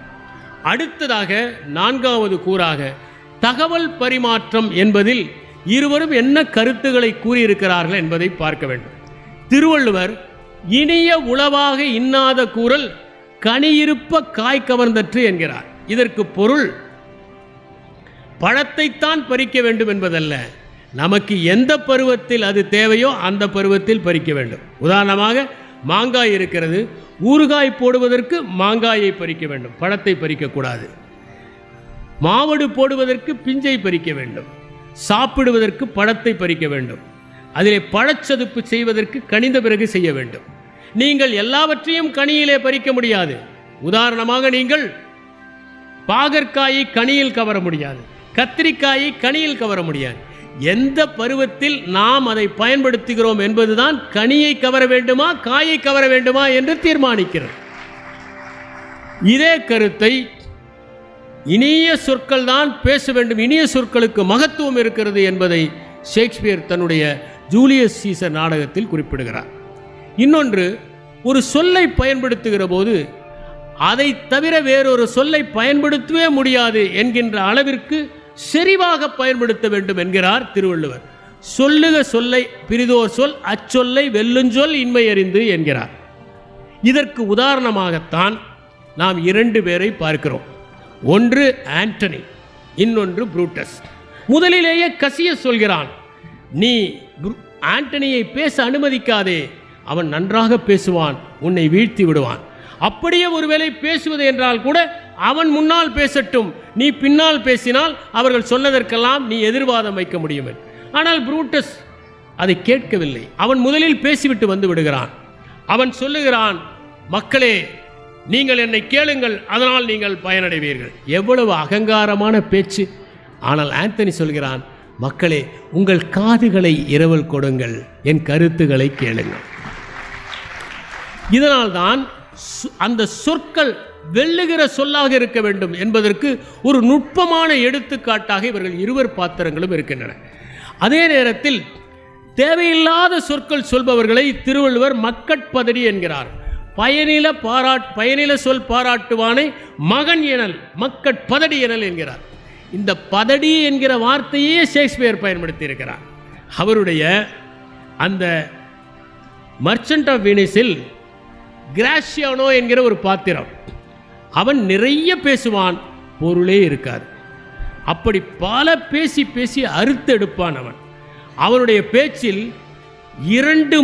அடுத்ததாக 4வது கூறாக தகவல் பரிமாற்றம் என்பதில் இருவரும் என்ன கருத்துக்களை கூறியிருக்கிறார்கள் என்பதை பார்க்க வேண்டும். திருவள்ளுவர் இனிய உளவாக இன்னாத கூறல் கனியிருப்ப காய் கவர்ந்தற்று என்கிறார். இதற்கு பொருள் பழத்தைத்தான் பறிக்க வேண்டும் என்பதல்ல, நமக்கு எந்த பருவத்தில் அது தேவையோ அந்த பருவத்தில் பறிக்க வேண்டும். உதாரணமாக மாங்காய் இருக்கிறது, ஊறுகாய் போடுவதற்கு மாங்காயை பறிக்க வேண்டும், பழத்தை பறிக்கக்கூடாது. மாவடு போடுவதற்கு பிஞ்சை பறிக்க வேண்டும். சாப்பிடுவதற்கு பழத்தை பறிக்க வேண்டும், அதிலே பழச்சதுப்பு செய்வதற்கு கனிந்த பிறகு செய்ய வேண்டும். நீங்கள் எல்லாவற்றையும் கனியிலே பறிக்க முடியாது. உதாரணமாக நீங்கள் பாகற்காயை கனியில் கவர முடியாது, கத்திரிக்காயை கனியில் கவர முடியாது. எந்த பருவத்தில் நாம் அதை பயன்படுத்துகிறோம் என்பதுதான் கனியை கவர வேண்டுமா காயை கவர வேண்டுமா என்று தீர்மானிக்கிறது. இதே கருத்தை இனிய சொற்கள் தான் பேச வேண்டும், இனிய சொற்களுக்கு மகத்துவம் இருக்கிறது என்பதை ஷேக்ஸ்பியர் தன்னுடைய ஜூலியஸ் சீசர் நாடகத்தில் குறிப்பிடுகிறார். இன்னொன்று, ஒரு சொல்லை பயன்படுத்துகிற போது அதை தவிர வேறொரு சொல்லை பயன்படுத்தவே முடியாது என்கின்ற அளவிற்கு செறிவாக பயன்படுத்த வேண்டும் என்கிறார் திருவள்ளுவர். சொல்லுக சொல்லை பிரிதோர் சொல் அச்சொல்லை வெல்லுஞ்சொல் இன்மை அறிந்து என்கிறார். இதற்கு உதாரணமாகத்தான் நாம் 2 பேரை பார்க்கிறோம். ஒன்று ஆண்டனி, இன்னொன்று புரூட்டஸ். முதலிலேயே கசிய சொல்கிறான், நீ ஆண்டனியை பேச அனுமதிக்காதே, அவன் நன்றாக பேசுவான், உன்னை வீழ்த்தி விடுவான். அப்படியே ஒருவேளை பேசுவது என்றால் கூட அவன் முன்னால் பேசட்டும், நீ பின்னால் பேசினால் அவர்கள் சொன்னதற்கெல்லாம் நீ எதிர்வாதம் வைக்க முடியும். ஆனால் புரூட்டஸ் அதை கேட்கவில்லை. அவன் முதலில் பேசிவிட்டு வந்து விடுகிறான். அவன் சொல்லுகிறான், மக்களே நீங்கள் என்னை கேளுங்கள், அதனால் நீங்கள் பயனடைவீர்கள். எவ்வளவு அகங்காரமான பேச்சு! ஆனால் ஆண்டனி சொல்கிறான், மக்களே உங்கள் காதுகளை இரவல் கொடுங்கள், என் கருத்துக்களை கேளுங்கள். இதனால்தான் அந்த சொற்கள் வெல்லுகிற சொல்லாக இருக்க வேண்டும் என்பதற்கு ஒரு நுட்பமான எடுத்துக்காட்டாக இவர்கள் இருவர் பாத்திரங்களும் இருக்கின்றன. அதே நேரத்தில் தேவையில்லாத சொற்கள் சொல்பவர்களை திருவள்ளுவர் மக்கட்பதடி என்கிறார். பயனில சொல் பாராட்டுவானை மகன் எனல் மக்கட்பதடி எனல் என்கிறார். இந்த பதடி என்கிற வார்த்தையே ஷேக்ஸ்பியர் பயன்படுத்தி இருக்கிறார். அவருடைய அந்த மர்ச்சன்ட் ஆஃப் வீனிஸில் கிராஷியானோ என்கிற ஒரு பாத்திரம், அவன் நிறைய பேசுவான், பொருளே இருக்காது. அப்படி பல பேசி பேசி அறுத்தெடுப்பான். அவனுடைய பேச்சில் 2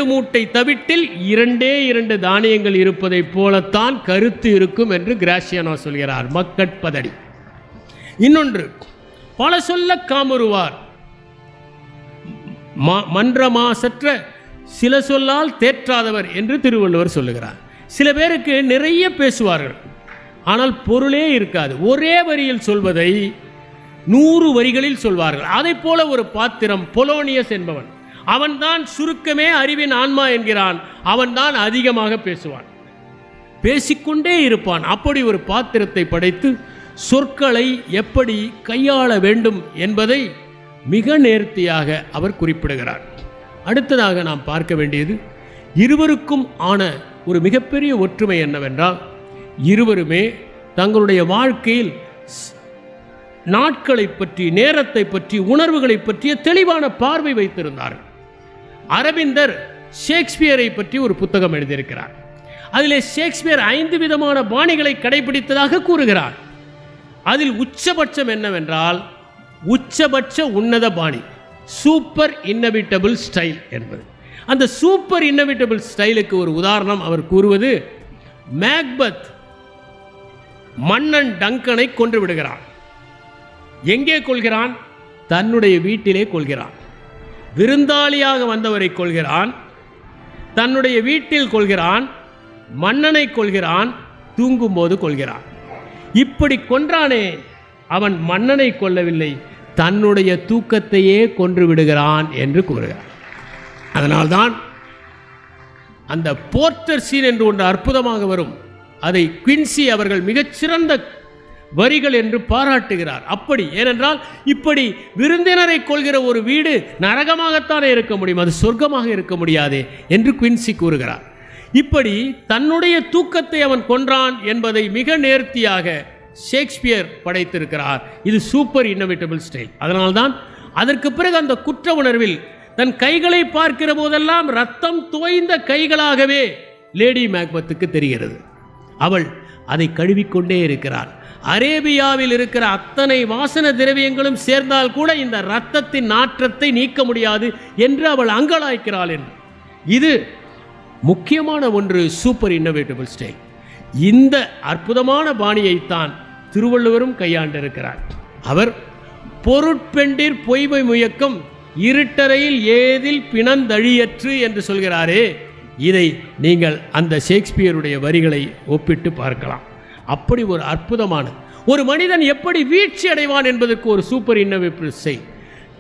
மூட்டை தவிட்டில் 2 தானியங்கள் இருப்பதை போலத்தான் கருத்து இருக்கும் என்று கிராஷியானோ சொல்கிறார். மக்கட்பதடி. இன்னொன்று, பல சொல்ல காமுறுவார், மன்றமாசற்ற சில சொல்லால் தேற்றாதவர் என்று திருவள்ளுவர் சொல்லுகிறார். சில பேருக்கு நிறைய பேசுவார்கள், ஆனால் பொருளே இருக்காது. ஒரே வரியில் சொல்வதை 100 வரிகளில் சொல்வார்கள். அதை போல ஒரு பாத்திரம் பொலோனியஸ் என்பவன். அவன்தான் சுருக்கமே அறிவின் ஆன்மா என்கிறான். அவன்தான் அதிகமாக பேசுவான், பேசிக்கொண்டே இருப்பான். அப்படி ஒரு பாத்திரத்தை படைத்து சொற்களை எப்படி கையாள வேண்டும் என்பதை மிக நேர்த்தியாக அவர் குறிப்பிடுகிறார். அடுத்ததாக நாம் பார்க்க வேண்டியது இருவருக்கும் ஆன ஒரு மிகப்பெரிய ஒற்றுமை என்னவென்றால், இருவருமே தங்களுடைய வாழ்க்கையில் நாட்களை பற்றி, நேரத்தை பற்றி, உணர்வுகளை பற்றிய தெளிவான பார்வை வைத்திருந்தார்கள். அரவிந்தர் ஷேக்ஸ்பியரை பற்றி ஒரு புத்தகம் எழுதியிருக்கிறார். அதிலே ஷேக்ஸ்பியர் 5 விதமான பாணிகளை கடைபிடித்ததாக கூறுகிறார். அதில் உச்சபட்சம் என்னவென்றால் உச்சபட்ச உன்னத பாணி, சூப்பர் இன்னவிட்டபிள் ஸ்டைல் என்பது. அந்த சூப்பர் இன்னவிட்டபிள் ஸ்டைலுக்கு ஒரு உதாரணம் அவர் கூறுவது, மேக்பத் மன்னன் டங்கனை கொன்று விடுகிறான். எங்கே கொள்கிறான்? தன்னுடைய வீட்டிலே கொள்கிறான். விருந்தாளியாக வந்தவரை கொள்கிறான், தன்னுடைய வீட்டில் கொள்கிறான், மன்னனை கொள்கிறான், தூங்கும்போது கொள்கிறான். இப்படி கொன்றானே, அவன் மன்னனை கொல்லவில்லை, தன்னுடைய தூக்கத்தையே கொன்று விடுகிறான் என்று கூறுகிறார். அதனால்தான் அந்த போர்ட்டர் சீன் என்று ஒன்று அற்புதமாக வரும். அதை குயின்சி அவர்கள் மிகச்சிறந்த வரிகள் என்று பாராட்டுகிறார். அப்படி ஏனென்றால் இப்படி விருந்தினரை கொள்கிற ஒரு வீடு நரகமாகத்தானே இருக்க முடியும், அது சொர்க்கமாக இருக்க முடியாதே என்று குயின்சி கூறுகிறார். இப்படி தன்னுடைய தூக்கத்தை அவன் கொன்றான் என்பதை மிக நேர்த்தியாக ஷேக்ஸ்பியர் படைத்திருக்கிறார். இது சூப்பர் இன்னோவேட்டபிள் ஸ்டைல். அதனால்தான் அதற்கு பிறகு அந்த குற்ற உணர்வில் தன் கைகளை பார்க்கிற போதெல்லாம் ரத்தம் தோய்ந்த கைகளாகவே லேடி மேக்பத்துக்கு தெரிகிறது. அவள் அதை கழுவிக்கொண்டே இருக்கிறாள். அரேபியாவில் இருக்கிற அத்தனை வாசன திரவியங்களும் சேர்ந்தால் கூட இந்த இரத்தத்தின் நாற்றத்தை நீக்க முடியாது என்று அவள் அங்கலாய்க்கிறாள் என்று. இது முக்கியமான ஒன்று, சூப்பர் இன்னோவேட்டபிள் ஸ்டைல். இந்த அற்புதமான பாணியைத்தான் திருவள்ளுவரும் கையாண்டிருக்கிறார். அவர் பொருட்பெண்டிர் பொய்மை முயக்கம் இருட்டறையில் ஏதில் பிணந்தழியற்று என்று சொல்கிறாரே, இதை நீங்கள் அந்த ஷேக்ஸ்பியருடைய வரிகளை ஒப்பிட்டு பார்க்கலாம். அப்படி ஒரு அற்புதமான ஒரு மனிதன் எப்படி வீழ்ச்சி அடைவான் என்பதற்கு ஒரு சூப்பர் இன்னோவேட்டிவ் செய்.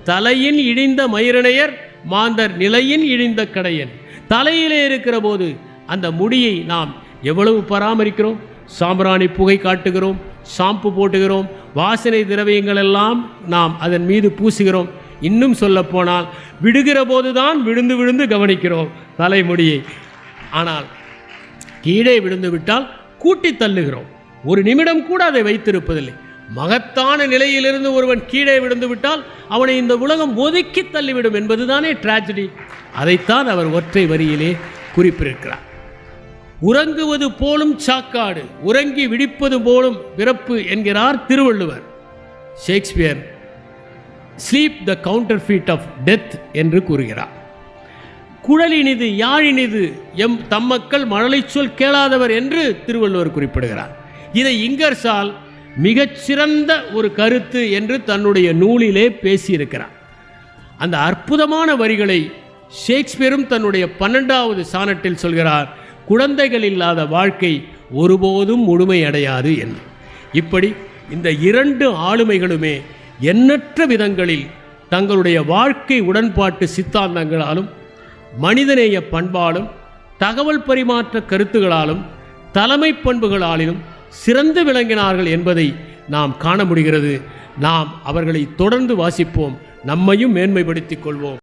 தலையின் இழிந்த மயிரணையர் மாந்தர் நிலையின் இழிந்த கடையன். தலையிலே இருக்கிற போது அந்த முடியை நாம் எவ்வளவு பராமரிக்கிறோம், சாம்பிராணி புகை காட்டுகிறோம், ஷாம்பு போட்டுகிறோம், வாசனை திரவியங்கள் எல்லாம் நாம் அதன் மீது பூசுகிறோம். இன்னும் சொல்ல போனால் விடுகிற போதுதான் விழுந்து விழுந்து கவனிக்கிறோம் தலைமுடியை. ஆனால் கீழே விழுந்து விட்டால் கூட்டி தள்ளுகிறோம். ஒரு நிமிடம் கூட அதை வைத்திருப்பதில்லை. மகத்தான நிலையிலிருந்து ஒருவன் கீழே விழுந்து விட்டால் அவனை இந்த உலகம் ஒதுக்கி தள்ளிவிடும் என்பதுதானே டிராஜடி. அதைத்தான் அவர் ஒற்றை வரியிலே குறிப்பிட்டிருக்கிறார். உறங்குவது போலும் சாக்காடு, உறங்கி விடிப்பது போலும் பிறப்பு என்கிறார் Thiruvalluvar. Shakespeare sleep the counterfeit of death என்று கூறுகிறார். குழலினிது யாழினிது எம் தம்மக்கள் மழலை சொல் கேளாதவர் என்று திருவள்ளுவர் குறிப்பிடுகிறார். இதை இங்கர்சால் மிகச்சிறந்த ஒரு கருத்து என்று தன்னுடைய நூலிலே பேசியிருக்கிறார். அந்த அற்புதமான வரிகளை ஷேக்ஸ்பியரும் தன்னுடைய 12வது சானட்டில் சொல்கிறார். குழந்தைகள் இல்லாத வாழ்க்கை ஒருபோதும் முழுமையடையாது என்று. இப்படி இந்த 2 ஆளுமைகளுமே எண்ணற்ற விதங்களில் தங்களுடைய வாழ்க்கை உடன்பாட்டு சித்தாந்தங்களாலும் மனிதநேய பண்பாலும் தகவல் பரிமாற்ற கருத்துகளாலும் தலைமை பண்புகளாலும் சிறந்து விளங்கினார்கள் என்பதை நாம் காண முடிகிறது. நாம் அவர்களை தொடர்ந்து வாசிப்போம், நம்மையும் மேன்மைப்படுத்திக் கொள்வோம்.